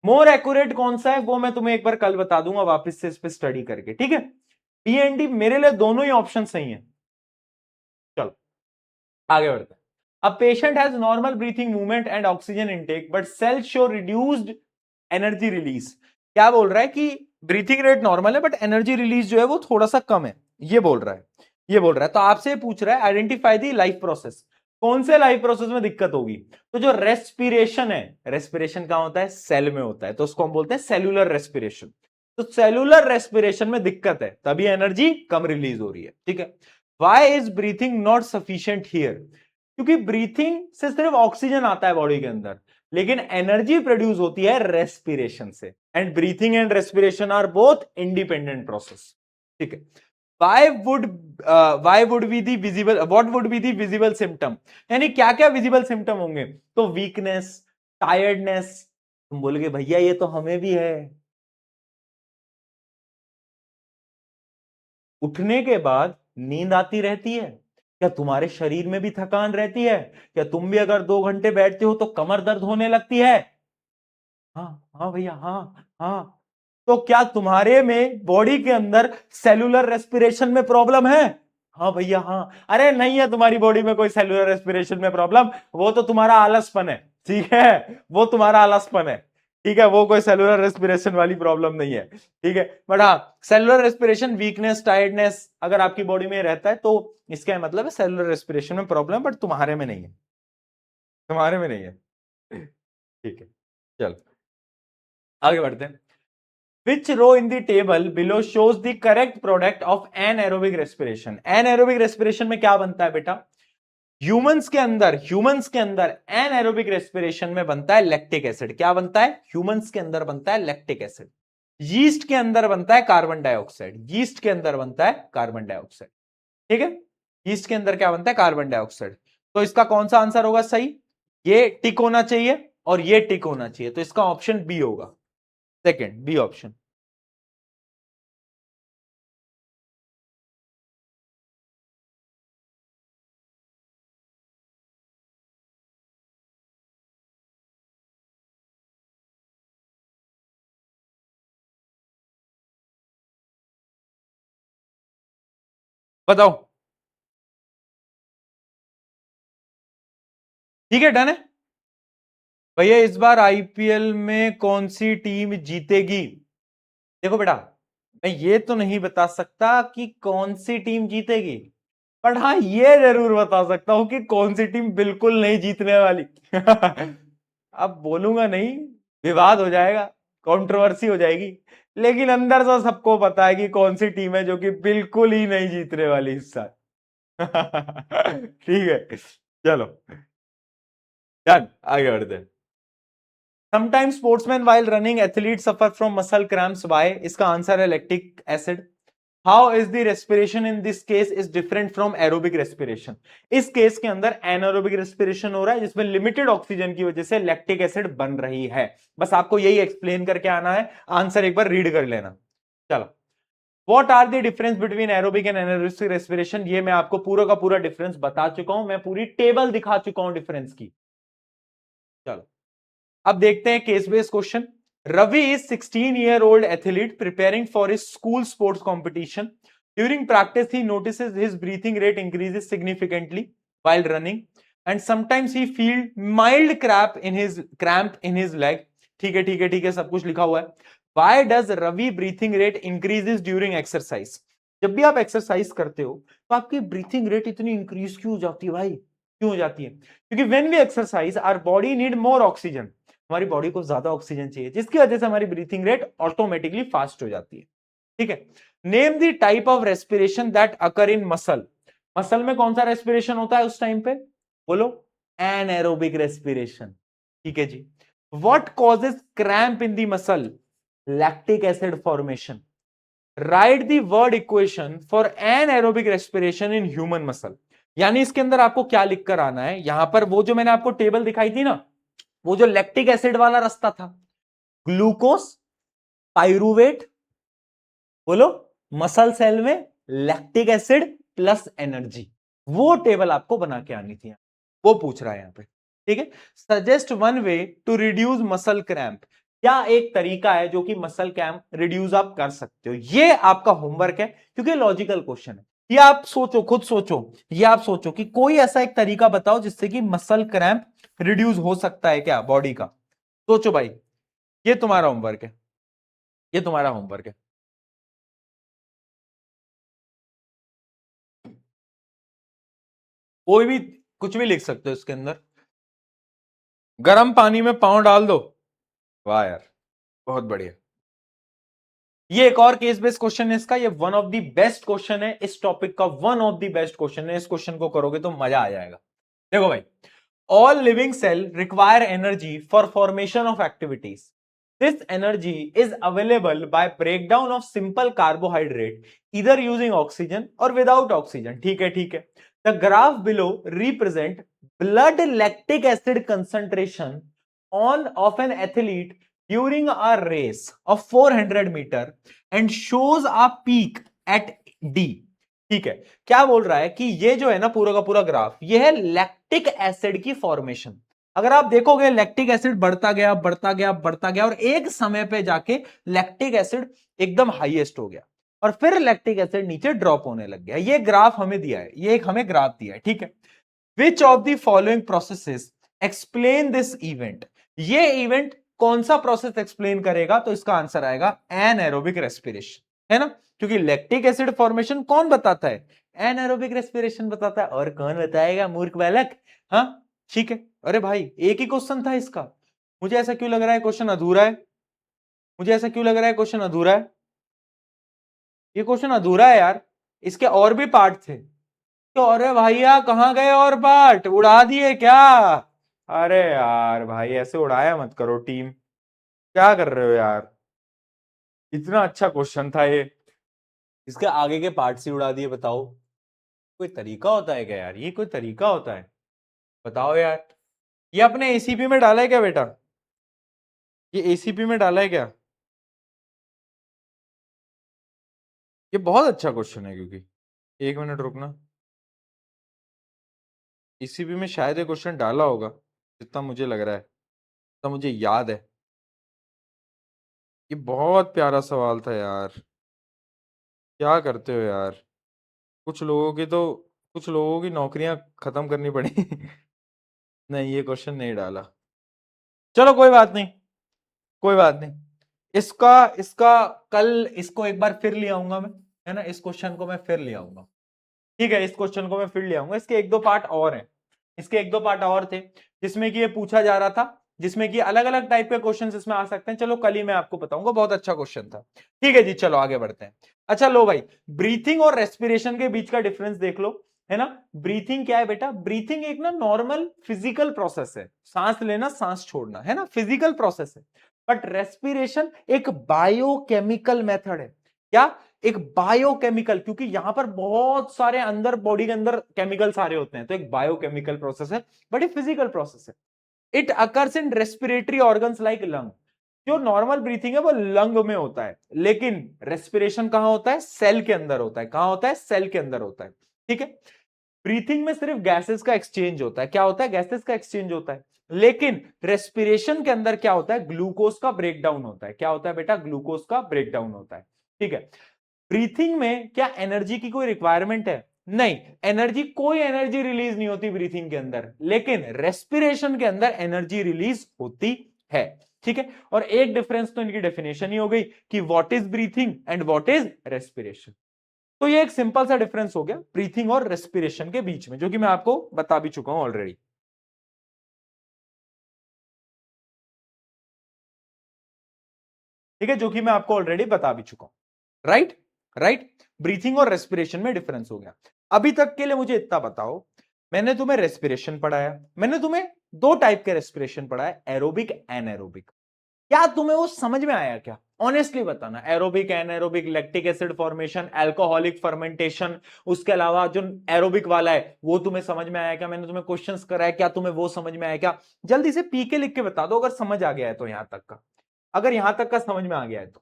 मोर एक्यूरेट कौन सा है वो मैं तुम्हें एक बार कल बता दूंगा वापस से इस पे स्टडी करके, ठीक है। बी एंड डी मेरे लिए दोनों ही ऑप्शन सही है। चलो आगे बढ़ते हैं। A patient has normal breathing movement and oxygen intake, but cells show reduced energy release. क्या बोल रहा है कि ब्रीथिंग रेट नॉर्मल है बट एनर्जी रिलीज जो है वो थोड़ा सा कम है, ये बोल रहा है, ये बोल रहा है। तो आपसे पूछ रहा है आइडेंटिफाई दी लाइफ प्रोसेस, कौन से लाइफ प्रोसेस में दिक्कत होगी? तो जो रेस्पिरेशन है, रेस्पिरेशन कहां होता है? सेल में होता है, तो उसको हम बोलते हैं सेल्यूलर रेस्पिरेशन। तो सेल्यूलर रेस्पिरेशन में दिक्कत है तभी एनर्जी कम रिलीज हो रही है, ठीक है। Why is breathing not sufficient here? क्योंकि ब्रीथिंग से सिर्फ ऑक्सीजन आता है बॉडी के अंदर, लेकिन एनर्जी प्रोड्यूस होती है रेस्पिरेशन से, and breathing and respiration are both independent process, ठीक है। why would be the visible, what would be the visible symptom? यानी क्या क्या विजिबल सिम्टम होंगे? तो वीकनेस, टायर्डनेस। तुम बोलोगे भैया ये तो हमें भी है, उठने के बाद नींद आती रहती है? क्या तुम्हारे शरीर में भी थकान रहती है? क्या तुम भी अगर 2 घंटे बैठते हो तो कमर दर्द होने लगती है? हाँ हाँ भैया, हाँ हाँ। तो क्या तुम्हारे में बॉडी के अंदर सेलुलर रेस्पिरेशन में प्रॉब्लम है? हाँ भैया, हाँ। अरे नहीं है तुम्हारी बॉडी में कोई सेलुलर रेस्पिरेशन में प्रॉब्लम, वो तो तुम्हारा आलसपन है, ठीक है, वो तुम्हारा आलसपन है, ठीक है, वो कोई सेलुलर रेस्पिरेशन वाली प्रॉब्लम नहीं है, ठीक है। बट हाँ, सेलुलर रेस्पिरेशन वीकनेस, टायर्डनेस अगर आपकी बॉडी में रहता है तो इसका मतलब है सेलुलर रेस्पिरेशन में प्रॉब्लम, बट तुम्हारे में नहीं है, तुम्हारे में नहीं है, ठीक है। चलो आगे बढ़ते हैं। Which row in the table below shows the correct product of anaerobic respiration? anaerobic respiration में क्या बनता है बेटा? ह्यूमंस के अंदर एनएरोबिक रेस्पिरेशन में बनता है लैक्टिक एसिड। क्या बनता है? ह्यूमंस के अंदर बनता है लैक्टिक एसिड। यीस्ट के अंदर बनता है कार्बन डाइऑक्साइड। यीस्ट के अंदर बनता है कार्बन डाइऑक्साइड, ठीक है। यीस्ट के अंदर क्या बनता है? Carbon dioxide. तो इसका कौन सा आंसर होगा सही? ये टिक होना चाहिए और ये टिक होना चाहिए, तो इसका ऑप्शन बी होगा, सेकेंड बी ऑप्शन। बताओ। ठीक है, डन है भैया। इस बार आईपीएल में कौन सी टीम जीतेगी? देखो बेटा, मैं ये तो नहीं बता सकता कि कौन सी टीम जीतेगी, पर हाँ ये जरूर बता सकता हूं कि कौन सी टीम बिल्कुल नहीं जीतने वाली। अब बोलूंगा नहीं, विवाद हो जाएगा, कंट्रोवर्सी हो जाएगी, लेकिन अंदर से सबको पता है कि कौन सी टीम है जो कि बिल्कुल ही नहीं जीतने वाली इस साल। ठीक है, चलो डन, आगे बढ़ते हैं। Sometimes sportsmen while running athletes suffer from muscle cramps. Why? इसका आंसर है lactic acid. How is the respiration in this case is different from aerobic respiration? इस केस के अंदर anaerobic respiration हो रहा है जिसमें लिमिटेड ऑक्सीजन की वजह से लैक्टिक एसिड बन रही है। बस आपको यही एक्सप्लेन करके आना है, आंसर एक बार रीड कर लेना। चलो, What are the difference between aerobic and anaerobic respiration? ये मैं आपको पूरा का पूरा डिफरेंस बता चुका हूं, मैं पूरी टेबल दिखा चुका हूं डिफरेंस की। चलो अब देखते हैं case based question. Ravi is 16-year-old athlete preparing for his school sports competition. During practice, he notices his breathing rate increases significantly while running, and sometimes he feels mild cramp in his leg. ठीक है, ठीक है, ठीक है, सब कुछ लिखा हुआ है। Why does Ravi breathing rate increases during exercise? जब भी आप एक्सरसाइज करते हो तो आपकी ब्रीथिंग रेट इतनी इंक्रीज क्यों हो जाती है भाई? क्यों हो जाती है? क्योंकि when we exercise our body need more oxygen, हमारी बॉडी को ज्यादा ऑक्सीजन चाहिए, जिसकी वजह से हमारी ब्रीथिंग रेट ऑटोमेटिकली फास्ट हो जाती है, ठीक है। Name the type of respiration that occur in muscle. Muscle में कौन सा रेस्पिरेशन होता है उस टाइम पे? बोलो। एनएरोबिक रेस्पिरेशन, ठीक है जी। What causes cramp in the muscle? Lactic acid formation. Write the word equation for anaerobic respiration in human muscle. यानी इसके अंदर आपको क्या लिखकर आना है, यहां पर वो जो मैंने आपको टेबल दिखाई थी ना, वो जो लैक्टिक एसिड वाला रास्ता था, ग्लूकोस, पाइरुवेट, बोलो, मसल सेल में लैक्टिक एसिड प्लस एनर्जी, वो टेबल आपको बना के आनी थी, वो पूछ रहा है यहां पे, ठीक है। Suggest one way to reduce muscle cramp. क्या एक तरीका है जो कि मसल क्रैम्प रिड्यूस आप कर सकते हो? ये आपका होमवर्क है, क्योंकि लॉजिकल क्वेश्चन है। ये आप सोचो, खुद सोचो, ये आप सोचो कि कोई ऐसा एक तरीका बताओ जिससे कि मसल क्रैम्प रिड्यूस हो सकता है क्या बॉडी का। सोचो भाई, ये तुम्हारा होमवर्क है, ये तुम्हारा होमवर्क है। कोई भी कुछ भी लिख सकते हो इसके अंदर। गर्म पानी में पांव डाल दो। वाह यार, बहुत बढ़िया। ये एक और केस बेस्ड क्वेश्चन है इसका, ये one of the best question है इस टॉपिक का, one of the best question है। इस क्वेश्चन को करोगे तो मजा आ जाएगा। देखो भाई, all living cell require energy for formation of activities. This energy is available by breakdown of simple carbohydrate, either using oxygen or without oxygen. ठीक है, ठीक है। The graph below represent blood lactic acid concentration on of an athlete during a race of 400 meter and shows a peak at D. ठीक है, क्या बोल रहा है कि ये जो है ना पूरा का पूरा ग्राफ, ये है लैक्टिक एसिड की फॉर्मेशन। अगर आप देखोगे लैक्टिक एसिड बढ़ता गया बढ़ता गया बढ़ता गया और एक समय पे जाके लैक्टिक एसिड एकदम हाईएस्ट हो गया और फिर लैक्टिक एसिड नीचे ड्रॉप होने लग गया। ये ग्राफ हमें दिया है, ये एक हमें ग्राफ दिया है। ठीक है, which of the following processes explain this event. ये इवेंट कौन सा प्रोसेस एक्सप्लेन करेगा? तो इसका आंसर आएगा एनाएरोबिक रेस्पिरेशन, है ना, क्योंकि लैक्टिक एसिड फॉर्मेशन कौन बताता है? एनाएरोबिक रेस्पिरेशन बताता है। और कौन बताएगा मूर्ख बालक? हाँ ठीक है। अरे भाई एक ही क्वेश्चन था इसका, मुझे ऐसा क्यों लग रहा है क्वेश्चन अधूरा है? मुझे ऐसा क्यों लग रहा है क्वेश्चन अधूरा है? ये क्वेश्चन अधूरा है यार, इसके और भी पार्ट थे। तो अरे भैया कहां गए और पार्ट? उड़ा दिए क्या? अरे यार भाई ऐसे उड़ाया मत करो टीम, क्या कर रहे हो यार? इतना अच्छा क्वेश्चन था ये, इसके आगे के पार्ट से उड़ा दिए। बताओ कोई तरीका होता है क्या यार? ये कोई तरीका होता है? बताओ यार। ये अपने एसीपी में डाला है क्या बेटा? ये एसीपी में डाला है क्या? ये बहुत अच्छा क्वेश्चन है, क्योंकि एक मिनट रुकना, एसीपी में शायद ये क्वेश्चन डाला होगा, जितना मुझे लग रहा है, जितना मुझे याद है। ये बहुत प्यारा सवाल था यार, क्या करते हो यार? कुछ लोगों की नौकरियां खत्म करनी पड़ी। नहीं ये क्वेश्चन नहीं डाला, चलो कोई बात नहीं, कोई बात नहीं। इसका इसका कल इसको एक बार फिर ले आऊंगा मैं, है ना, इस क्वेश्चन को मैं फिर ले आऊंगा। ठीक है, इस क्वेश्चन को मैं फिर ले आऊंगा। इसके एक दो पार्ट और हैं, इसके एक दो पार्ट और थे जिसमें कि ये पूछा जा रहा था, जिसमें कि अलग अलग टाइप के क्वेश्चन इसमें आ सकते हैं। चलो कल ही मैं आपको बताऊंगा, बहुत अच्छा क्वेश्चन था। ठीक है जी, चलो आगे बढ़ते हैं। अच्छा लो भाई, ब्रीथिंग और रेस्पिरेशन के बीच का डिफरेंस देख लो, है ना। ब्रीथिंग क्या है बेटा? ब्रीथिंग एक ना नॉर्मल फिजिकल प्रोसेस है, सांस लेना सांस छोड़ना, है ना, फिजिकल प्रोसेस है। बट रेस्पिरेशन एक बायोकेमिकल मेथड है। क्या? एक बायोकेमिकल, क्योंकि यहां पर बहुत सारे अंदर बॉडी के अंदर केमिकल सारे होते हैं, तो एक बायोकेमिकल प्रोसेस है, बट ये फिजिकल प्रोसेस है। It occurs in respiratory organs like lung. जो नॉर्मल ब्रीथिंग है वो लंग में होता है, लेकिन रेस्पिरेशन कहां होता है? सेल के अंदर होता है। कहां होता है? सेल के अंदर होता है। ठीक है, ब्रीथिंग में सिर्फ गैसेस का एक्सचेंज होता है। क्या होता है? गैसेस का एक्सचेंज होता है। लेकिन रेस्पिरेशन के अंदर क्या होता है? ग्लूकोज का ब्रेकडाउन होता है। क्या होता है बेटा? ग्लूकोज का ब्रेकडाउन होता है। ठीक है, ब्रीथिंग में क्या एनर्जी की कोई रिक्वायरमेंट है? नहीं, एनर्जी, कोई एनर्जी रिलीज नहीं होती ब्रीथिंग के अंदर, लेकिन रेस्पिरेशन के अंदर एनर्जी रिलीज होती है। ठीक है, और एक डिफरेंस तो इनकी डेफिनेशन ही हो गई कि what is breathing and what is respiration. तो ये एक सिंपल सा डिफरेंस हो गया ब्रीथिंग और रेस्पिरेशन के बीच में, जो कि मैं आपको बता भी चुका हूं ऑलरेडी। ठीक है, जो कि मैं आपको ऑलरेडी बता भी चुका हूं। राइट राइट, ब्रीथिंग और रेस्पिरेशन में डिफरेंस हो गया। अभी तक के लिए मुझे इतना बताओ, मैंने तुम्हें रेस्पिरेशन पढ़ाया, मैंने तुम्हें दो टाइप के रेस्पिरेशन पढ़ाया, एरोबिक एनाएरोबिक। क्या तुम्हें वो समझ में आया क्या? ऑनेस्टली बताना। Aerobic anaerobic, lactic acid formation, alcoholic fermentation, उसके अलावा जो एरोबिक वाला है वो तुम्हें समझ में आया क्या? मैंने तुम्हें क्वेश्चंस कराया, क्या तुम्हें वो समझ में आया क्या? जल्दी से पी के लिख के बता दो अगर समझ आ गया है तो, यहां तक का, अगर यहां तक का समझ में आ गया है तो।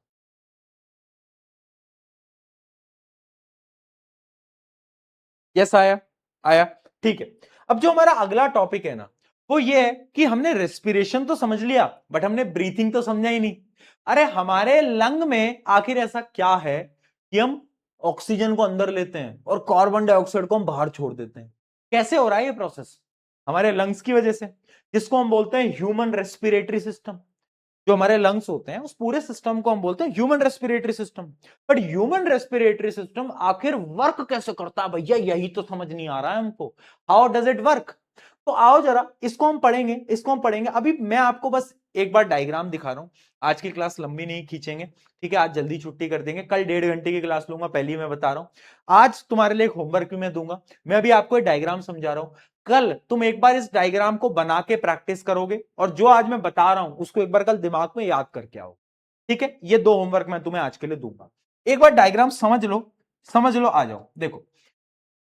यस आया? आया? ठीक है, अब जो हमारा अगला टॉपिक है ना, वो ये है कि हमने रेस्पिरेशन तो समझ लिया, बट हमने ब्रीथिंग तो समझा ही नहीं। अरे हमारे लंग में आखिर ऐसा क्या है कि हम ऑक्सीजन को अंदर लेते हैं और कार्बन डाइऑक्साइड को हम बाहर छोड़ देते हैं? कैसे हो रहा है ये प्रोसेस? हमारे लंग्स की वजह से, जिसको हम बोलते हैं ह्यूमन रेस्पिरेटरी सिस्टम। जो हमारे लंग्स होते हैं उस पूरे सिस्टम को हम बोलते हैं human respiratory system. But human respiratory system आखिर वर्क कैसे करता है भैया, यही तो समझ नहीं आ रहा है हमको। How does it work? तो आओ जरा इसको हम पढ़ेंगे, इसको हम पढ़ेंगे। अभी मैं आपको बस एक बार डायग्राम दिखा रहा हूं, आज की क्लास लंबी नहीं खींचेंगे। ठीक है, आज जल्दी छुट्टी कर देंगे, कल 1.5 घंटे की क्लास लूंगा, पहले ही मैं बता रहा हूं। आज तुम्हारे लिए एक होमवर्क भी मैं दूंगा, मैं अभी आपको एक डायग्राम समझा रहा हूं। कल तुम एक बार इस डायग्राम को बना के प्रैक्टिस करोगे, और जो आज मैं बता रहा हूं उसको एक बार कल दिमाग में याद करके आओ। ठीक है, ये दो होमवर्क मैं तुम्हें आज के लिए दूंगा। एक बार डायग्राम समझ लो, समझ लो, आ जाओ। देखो,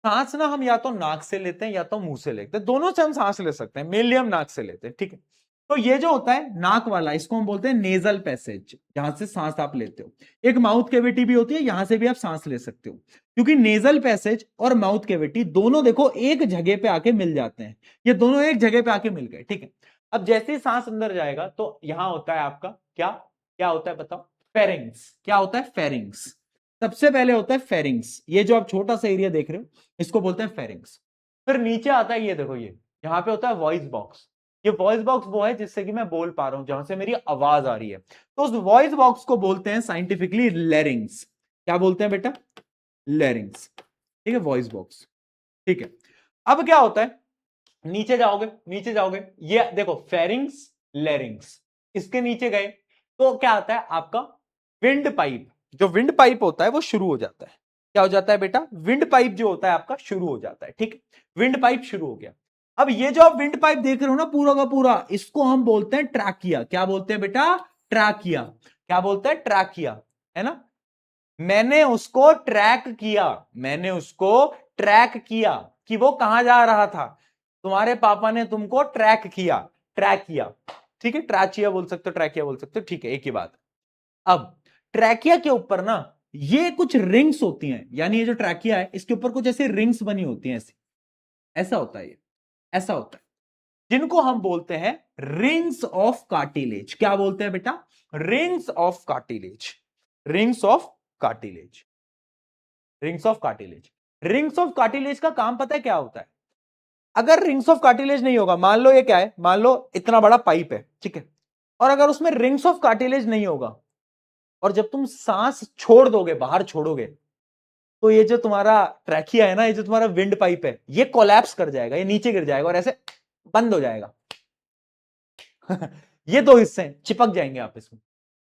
सांस ना हम या तो नाक से लेते हैं या तो मुंह से लेते हैं, दोनों से हम सांस ले सकते हैं, मेनली हम नाक से लेते हैं। ठीक है, तो ये जो होता है नाक वाला, इसको हम बोलते हैं नेजल पैसेज, जहां से सांस आप लेते हो। एक माउथ कैविटी भी होती है, यहां से भी आप सांस ले सकते हो, क्योंकि नेजल पैसेज और माउथ कैविटी दोनों देखो एक जगह पे आके मिल जाते हैं, ये दोनों एक जगह पे आके मिल गए, ठीक है। अब जैसे ही सांस अंदर जाएगा तो यहां होता है आपका क्या, क्या होता है बताओ, फेरिंग्स। क्या होता है, फेरिंग्स। सबसे पहले होता है फेरिंग्स, ये जो आप छोटा सा एरिया देख रहे हो इसको बोलते हैं फेरिंग्स। फिर नीचे आता है ये देखो, ये यहां पे होता है वॉइस बॉक्स। ये वॉइस बॉक्स वो है जिससे कि मैं बोल पा रहा हूं, जहां से मेरी आवाज आ रही है, तो उस वॉइस बॉक्स को बोलते हैं साइंटिफिकली लैरिंग्स। क्या बोलते हैं बेटा, लैरिंग्स, ठीक है, वॉइस बॉक्स, ठीक है। अब क्या होता है, नीचे जाओगे, नीचे जाओगे, ये देखो फेरिंग्स, लैरिंग्स, इसके नीचे गए तो क्या आता है आपका विंड पाइप। जो विंड पाइप होता है वो शुरू हो जाता है। क्या हो जाता है बेटा, विंड पाइप जो होता है आपका शुरू हो जाता है, ठीक है, विंड पाइप शुरू हो गया। अब ये जो आप विंड पाइप देख रहे हो ना पूरा का पूरा, इसको हम बोलते हैं ट्रैकिया। क्या बोलते हैं बेटा, ट्रैकिया। क्या बोलते हैं, ट्रैकिया, है ना। मैंने उसको ट्रैक किया, मैंने उसको ट्रैक किया कि वो कहां जा रहा था, तुम्हारे पापा ने तुमको ट्रैक किया, ट्रैक किया, ठीक है। ट्रैचिया बोल सकते हो, ट्रैकिया बोल सकते हो, ठीक है, एक ही बात। अब ट्रैकिया के ऊपर ना ये कुछ रिंग्स होती हैं, यानी ये जो ट्रैकिया है इसके ऊपर कुछ ऐसे रिंग्स बनी होती हैं, ऐसी, ऐसा होता है ये, ऐसा होता है, जिनको हम बोलते हैं रिंग्स ऑफ कार्टिलेज। क्या बोलते हैं बेटा, rings of cartilage, rings of cartilage, rings of cartilage. Rings of cartilage का काम पता है क्या होता है, अगर रिंग्स ऑफ कार्टिलेज नहीं होगा, मान लो ये क्या है, मान लो इतना बड़ा पाइप है, ठीक है, और अगर उसमें रिंग्स ऑफ कार्टिलेज नहीं होगा, और जब तुम सांस छोड़ दोगे, बाहर छोड़ोगे, तो ये जो तुम्हारा ट्रैकिया है ना, ये जो तुम्हारा विंड पाइप है, ये कोलैप्स कर जाएगा, ये नीचे गिर जाएगा और ऐसे बंद हो जाएगा। ये दो हिस्से चिपक जाएंगे आपस में।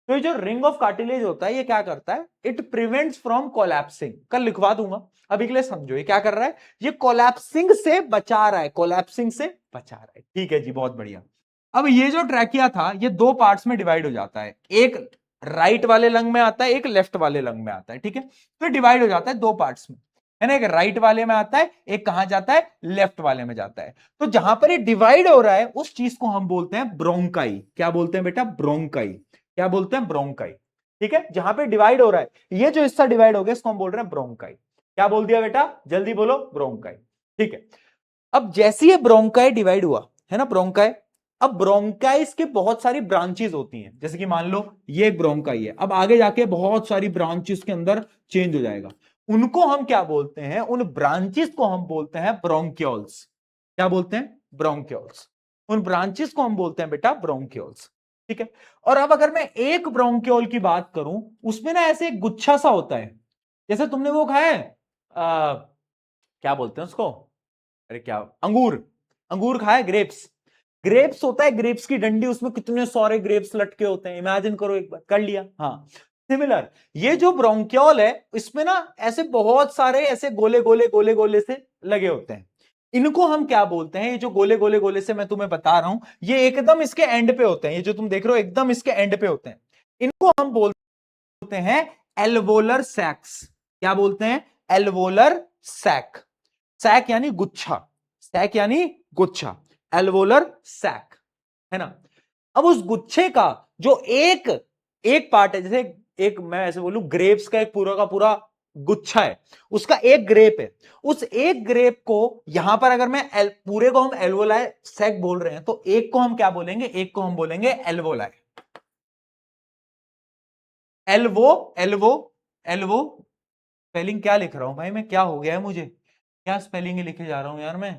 तो ये जो रिंग ऑफ कार्टिलेज होता है ये क्या करता है, इट प्रिवेंट्स फ्रॉम कोलैप्सिंग। कल लिखवा दूंगा, अभी के लिए समझो ये क्या कर रहा है, ये कोलैप्सिंग से बचा रहा है, कोलैप्सिंग से बचा रहा है, ठीक है जी, बहुत बढ़िया। अब ये जो ट्रैकिया था ये दो पार्ट्स में डिवाइड हो जाता है, एक राइट वाले लंग में आता है, एक लेफ्ट वाले लंग में आता है, ठीक है। तो डिवाइड हो जाता है दो पार्ट्स में, है ना, एक राइट वाले में आता है, एक कहां जाता है, लेफ्ट वाले में जाता है। तो जहां पर ये डिवाइड हो रहा है उस चीज को हम बोलते हैं ब्रोंकाई। क्या बोलते हैं बेटा, ब्रोंकाई। क्या बोलते हैं, ब्रोंकाई, ठीक है। जहां पे डिवाइड हो रहा है, ये जो हिस्सा डिवाइड हो गया इसको हम बोल रहे हैं ब्रोंकाई। क्या बोल दिया बेटा, जल्दी बोलो, ब्रोंकाई, ठीक है। अब जैसे ये ब्रोंकाई डिवाइड हुआ, है ना, ब्रोंकाई, अब ब्रोंकाइस के बहुत सारी ब्रांचेस होती हैं, जैसे कि मान लो ये एक ब्रोंकाई है, अब आगे जाके बहुत सारी ब्रांचेस के अंदर चेंज हो जाएगा, उनको हम क्या बोलते हैं, उन ब्रांचेस को हम बोलते हैं ब्रोंक्यूल्स। क्या बोलते हैं, ब्रोंक्यूल्स। उन ब्रांचेस को हम बोलते हैं बेटा ब्रोंक्यूल्स, ठीक है। और अब अगर मैं एक ब्रोंक्यूल की बात करूं, उसमें ना ऐसे एक गुच्छा सा होता है, जैसे तुमने वो खाया है, क्या बोलते हैं उसको, अरे क्या, अंगूर, अंगूर खाया, ग्रेप्स, ग्रेप्स होता है, ग्रेप्स की डंडी, उसमें कितने सारे ग्रेप्स लटके होते हैं, इमेजिन करो एक बार, कर लिया, हाँ। सिमिलर ये जो ब्रोंक्यूल है इसमें ना ऐसे बहुत सारे ऐसे गोले गोले गोले गोले से लगे होते हैं, इनको हम क्या बोलते हैं, ये जो गोले गोले गोले से मैं तुम्हें बता रहा हूं, ये एकदम इसके एंड पे होते हैं, ये जो तुम देख रहे हो एकदम इसके एंड पे होते हैं, इनको हम बोलते हैं एल्वोलर सैक्स। क्या बोलते हैं, एल्वोलर सैक। सैक यानी गुच्छा, सैक यानी गुच्छा, एल्वोलर सैक, है ना। अब उस गुच्छे का जो एक एक पार्ट है, जैसे एक मैं ऐसे बोलूं ग्रेप्स का एक पूरा का पूरा गुच्छा है, उसका एक ग्रेप है, उस एक ग्रेप को यहां पर अगर मैं पूरे को हम एल्वोलाई सैक बोल रहे हैं, तो एक को हम क्या बोलेंगे, एक को हम बोलेंगे alveoli. Elbow, elbow, elbow, spelling क्या लिख रहा हूं भाई मैं, क्या हो गया है मुझे, क्या स्पेलिंग लिखे जा रहा हूं यार मैं,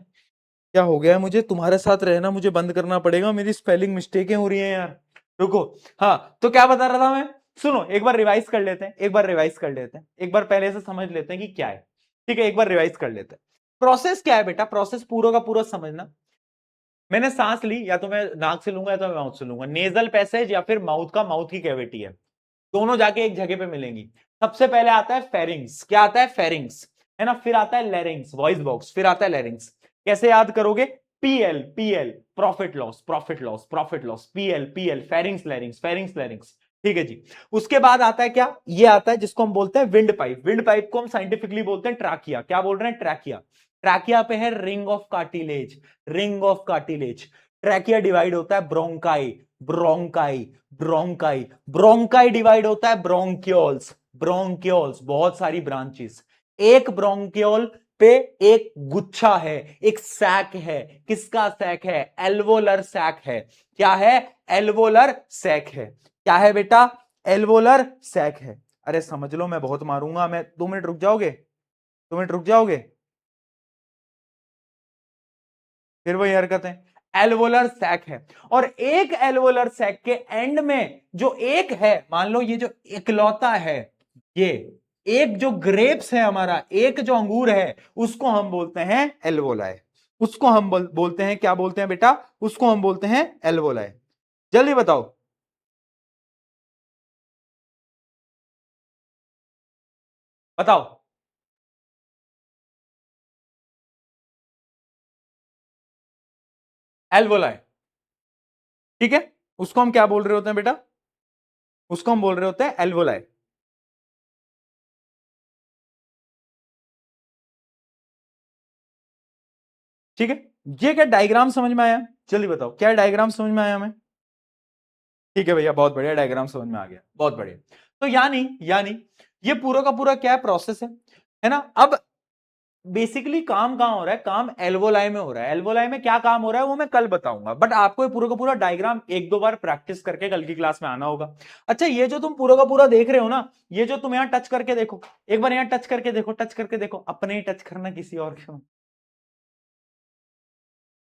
क्या हो गया है मुझे, तुम्हारे साथ रहना मुझे बंद करना पड़ेगा, मेरी स्पेलिंग मिस्टेकें हो रही हैं यार, रुको। हाँ, तो क्या बता रहा था मैं, सुनो एक बार रिवाइज कर लेते हैं, एक बार रिवाइज कर लेते हैं, एक बार पहले से समझ लेते हैं कि क्या है, ठीक है, एक बार रिवाइज कर लेते हैं। प्रोसेस क्या है बेटा, प्रोसेस पूरा का पूरा समझना। मैंने सांस ली, या तो मैं नाक से लूंगा या तो मैं माउथ से लूंगा, नेजल पैसेज या फिर माउथ का, माउथ की कैविटी है, दोनों जाके एक जगह पे मिलेंगी। सबसे पहले आता है फेरिंग्स। क्या आता है, फेरिंग्स, है ना, फिर आता है लैरिंग्स, वॉइस बॉक्स, फिर आता है लैरिंग्स। कैसे याद करोगे, PL, PL, profit loss, profit loss, profit loss, PL, PL, pharynx लैरिंग्स, pharynx लैरिंग्स, ठीक है जी। उसके बाद आता है क्या, ये आता है जिसको हम बोलते हैं विंड पाइप। विंड पाइप को हम साइंटिफिकली बोलते हैं ट्रैकिया। क्या बोल रहे हैं, ट्रैकिया। ट्रैकिया पे है ring of cartilage, ring of cartilage. Trachea divide होता है bronchi, bronchi, bronchi, bronchi divide होता है ब्रोंक्योल्स, ब्रोंक्योल्स, बहुत सारी ब्रांचेस। एक ब्रोंक्योल पे एक गुच्छा है, एक सैक है। किसका सैक है? एल्वोलर सैक है। क्या है? एल्वोलर सैक है। क्या है बेटा? एल्वोलर सैक है। अरे समझ लो, मैं बहुत मारूंगा। मैं 2 मिनट रुक जाओगे? 2 मिनट रुक जाओगे? फिर वही हरकतें। एल्वोलर सैक है, और एक एल्वोलर सैक के एंड में जो एक है, मान लो ये जो इकलौता है, ये एक जो ग्रेप्स है हमारा, एक जो अंगूर है, उसको हम बोलते हैं एल्वोलाई। उसको हम बोलते हैं, क्या बोलते हैं बेटा? उसको हम बोलते हैं एल्वोलाई। जल्दी बताओ। बताओ। एल्वोलाई, ठीक है। उसको हम क्या बोल रहे होते हैं बेटा? उसको हम बोल रहे होते हैं एल्वोलाई। ठीक है। ये क्या डायग्राम समझ में आया? जल्दी बताओ, क्या डायग्राम समझ में आया हमें? ठीक है भैया, बहुत बढ़िया, डायग्राम समझ में आ गया, बहुत बढ़िया। तो यानी ये पूरा का पूरा क्या प्रोसेस है ना? अब बेसिकली काम कहां हो रहा है? काम एल्वोलाई में हो रहा है। एल्वोलाई में क्या काम हो रहा है वो मैं कल बताऊंगा, बट आपको ये पूरा का पूरा डायग्राम 1-2 बार प्रैक्टिस करके कल की क्लास में आना होगा। अच्छा, ये जो तुम पूरा का पूरा देख रहे हो ना, ये जो तुम यहां टच करके देखो, एक बार यहां टच करके देखो, टच करके देखो, अपने ही टच करना, किसी और क्यों?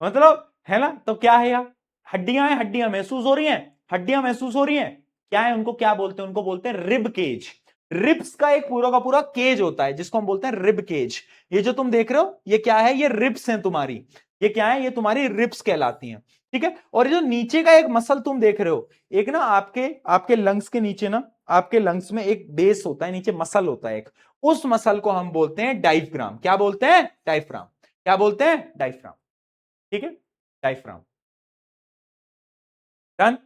मतलब है ना? तो क्या है यार? हड्डियां हैं, हड्डियां महसूस हो रही हैं, हड्डियां महसूस हो रही हैं। क्या है? उनको क्या बोलते हैं? उनको बोलते हैं रिब केज। रिब्स का एक पूरा का पूरा केज होता है जिसको हम बोलते हैं रिब केज। ये जो तुम देख रहे हो, ये क्या है? ये रिब्स हैं तुम्हारी। ये क्या है? ये तुम्हारी रिब्स कहलाती हैं। ठीक है। और ये जो नीचे का एक मसल तुम देख रहे हो, एक ना आपके आपके लंग्स के नीचे ना, आपके लंग्स में एक बेस होता है, नीचे मसल होता है एक। उस मसल को हम बोलते हैं डायफ्राम। क्या बोलते हैं? डायफ्राम। क्या बोलते हैं? डायफ्राम। ठीक है, डायफ्राम। Done,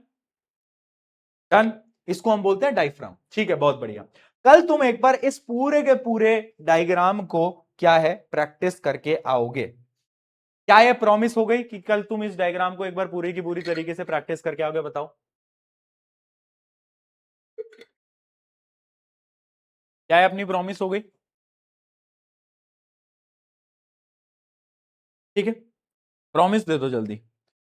done. इसको हम बोलते हैं डायफ्राम। ठीक है, बहुत बढ़िया। कल तुम एक बार इस पूरे के पूरे डायग्राम को क्या है, प्रैक्टिस करके आओगे। क्या ये प्रॉमिस हो गई कि कल तुम इस डायग्राम को एक बार पूरी की पूरी तरीके से प्रैक्टिस करके आओगे? बताओ, क्या ये अपनी प्रॉमिस हो गई? ठीक है, प्रॉमिस दे दो जल्दी।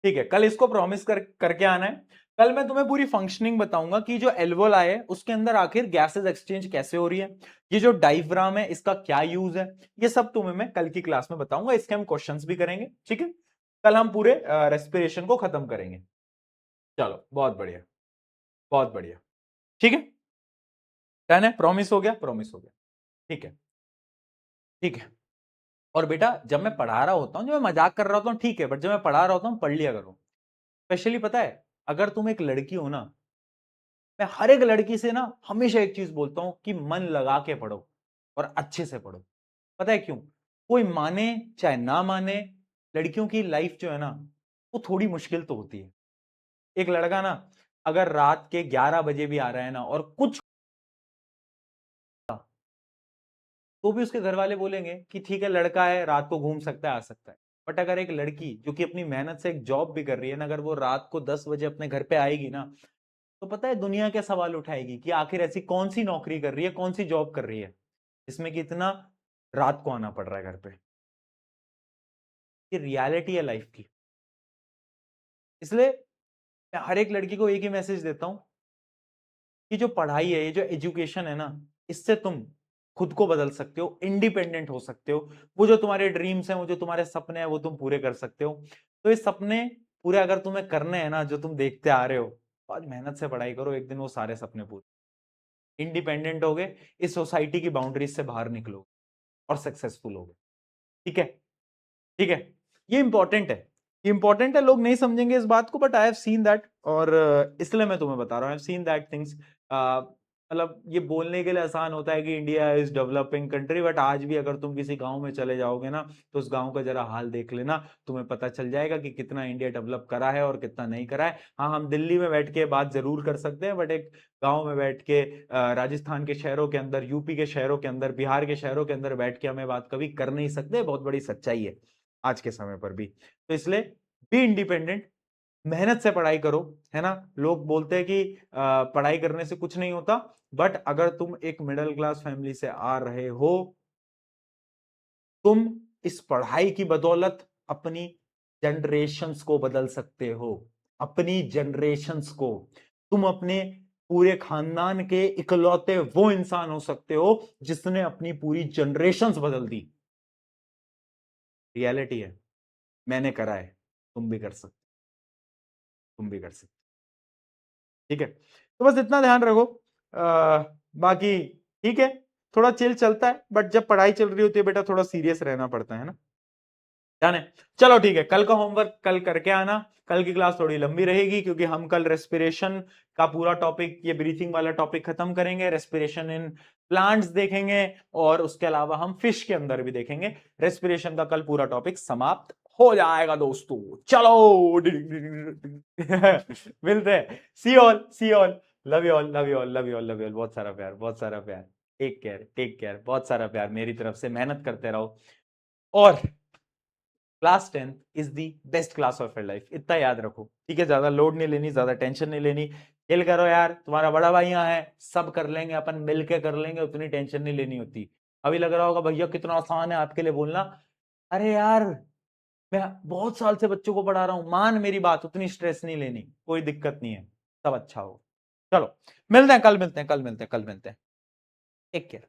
ठीक है, कल इसको प्रॉमिस करके आना है। कल मैं तुम्हें पूरी फंक्शनिंग बताऊंगा कि जो एल्वोलाई है उसके अंदर आखिर गैसेस एक्सचेंज कैसे हो रही है, ये जो डायफ्राम है इसका क्या यूज है, ये सब तुम्हें मैं कल की क्लास में बताऊंगा। इसके हम क्वेश्चंस भी करेंगे। ठीक है, कल हम पूरे रेस्पिरेशन को खत्म करेंगे। चलो, बहुत बढ़िया, बहुत बढ़िया। ठीक है, डन है। प्रॉमिस हो गया, प्रॉमिस हो गया। ठीक है, ठीक है। और बेटा, जब मैं पढ़ा रहा होता हूं, जब मैं मजाक कर रहा होता हूं, ठीक है, बट जब मैं पढ़ा रहा होता हूं, पढ़ लिया करो। स्पेशली पता है, अगर तुम एक लड़की हो ना, मैं हर एक लड़की से ना हमेशा एक चीज बोलता हूं कि मन लगा के पढ़ो और अच्छे से पढ़ो। पता है क्यों? कोई माने चाहे ना माने, लड़कियों की लाइफ जो है ना, वो थोड़ी मुश्किल तो होती है। एक लड़का ना अगर रात के 11 बजे भी आ रहा है ना और कुछ, तो भी उसके घर वाले बोलेंगे कि ठीक है, लड़का है, रात को घूम सकता है, आ सकता है। बट अगर एक लड़की जो कि अपनी मेहनत से एक जॉब भी कर रही है ना, अगर वो रात को 10 बजे अपने घर पे आएगी ना, तो पता है दुनिया क्या सवाल उठाएगी कि आखिर ऐसी कौन सी नौकरी कर रही है, कौन सी जॉब कर रही है जिसमें कि इतना रात को आना पड़ रहा है घर पे। ये रियलिटी है लाइफ की। इसलिए मैं हर एक लड़की को एक ही मैसेज देता हूं कि जो पढ़ाई है, ये जो एजुकेशन है ना, इससे तुम खुद को बदल सकते हो, इंडिपेंडेंट हो सकते हो। वो जो तुम्हारे ड्रीम्स हैं, वो जो तुम्हारे सपने हैं, वो तुम पूरे कर सकते हो। तो ये सपने पूरे अगर तुम्हें करने हैं ना, जो तुम देखते आ रहे हो, तो आज मेहनत से पढ़ाई करो, एक दिन वो सारे सपने पूरे, इंडिपेंडेंट हो गए, इस सोसाइटी की बाउंड्रीज से बाहर निकलोगे और सक्सेसफुल हो गए। ठीक है, ठीक है। ये इंपॉर्टेंट है, ये इंपॉर्टेंट है। लोग नहीं समझेंगे इस बात को, but I have seen that, और इसलिए मैं तुम्हें बता रहा हूँ, I have seen that things. मतलब ये बोलने के लिए आसान होता है कि India is developing country, but आज भी अगर तुम किसी गांव में चले जाओगे ना, तो उस गांव का जरा हाल देख लेना, तुम्हें पता चल जाएगा कि कितना इंडिया डेवलप करा है और कितना नहीं करा है। हाँ, हम दिल्ली में बैठ के बात जरूर कर सकते हैं, बट एक गांव में बैठ के, राजस्थान के शहरों के अंदर, यूपी के शहरों के अंदर, बिहार के शहरों के अंदर बैठ के हमें बात कभी कर नहीं सकते। बहुत बड़ी सच्चाई है आज के समय पर भी। तो इसलिए बी इंडिपेंडेंट, मेहनत से पढ़ाई करो, है ना। लोग बोलते हैं कि पढ़ाई करने से कुछ नहीं होता, बट अगर तुम एक मिडिल क्लास फैमिली से आ रहे हो, तुम इस पढ़ाई की बदौलत अपनी जनरेशंस को बदल सकते हो, अपनी जनरेशंस को। तुम अपने पूरे खानदान के इकलौते वो इंसान हो सकते हो जिसने अपनी पूरी जनरेशंस बदल दी। रियलिटी है, मैंने करा है, तुम भी कर सकते, तुम भी कर सकते। ठीक है, तो बस इतना ध्यान रखो। बाकी ठीक है, थोड़ा चिल चलता है, बट जब पढ़ाई चल रही होती है बेटा थोड़ा सीरियस रहना पड़ता है ना, जाने। चलो ठीक है, कल का होमवर्क कल करके आना। कल की क्लास थोड़ी लंबी रहेगी क्योंकि हम कल रेस्पिरेशन का पूरा टॉपिक, ये ब्रीथिंग वाला टॉपिक खत्म करेंगे, रेस्पिरेशन इन प्लांट्स देखेंगे और उसके अलावा हम फिश के अंदर भी देखेंगे। रेस्पिरेशन का कल पूरा टॉपिक समाप्त हो जाएगा दोस्तों। चलो मिलते हैं, see all, see all, love you all, love you all, love you all, love you all, बहुत सारा प्यार, बहुत सारा प्यार, टेक केयर, टेक केयर, बहुत सारा प्यार मेरी तरफ से, मेहनत करते रहो और class 10 is the best class of your life, इतना याद रखो। ठीक है, ज्यादा लोड नहीं लेनी, ज्यादा टेंशन नहीं लेनी, चिल करो यार, तुम्हारा बड़ा भाई यहाँ है, सब कर लेंगे, अपन मिल के कर लेंगे, उतनी टेंशन नहीं लेनी होती। अभी लग रहा होगा भैया कितना आसान है आपके लिए बोलना, अरे यार मैं बहुत साल से बच्चों को पढ़ा रहा हूं, मान मेरी बात, उतनी स्ट्रेस नहीं लेनी, कोई दिक्कत नहीं है, सब अच्छा हो। चलो मिलते हैं कल, मिलते हैं कल, मिलते हैं कल, मिलते हैं, टेक केयर।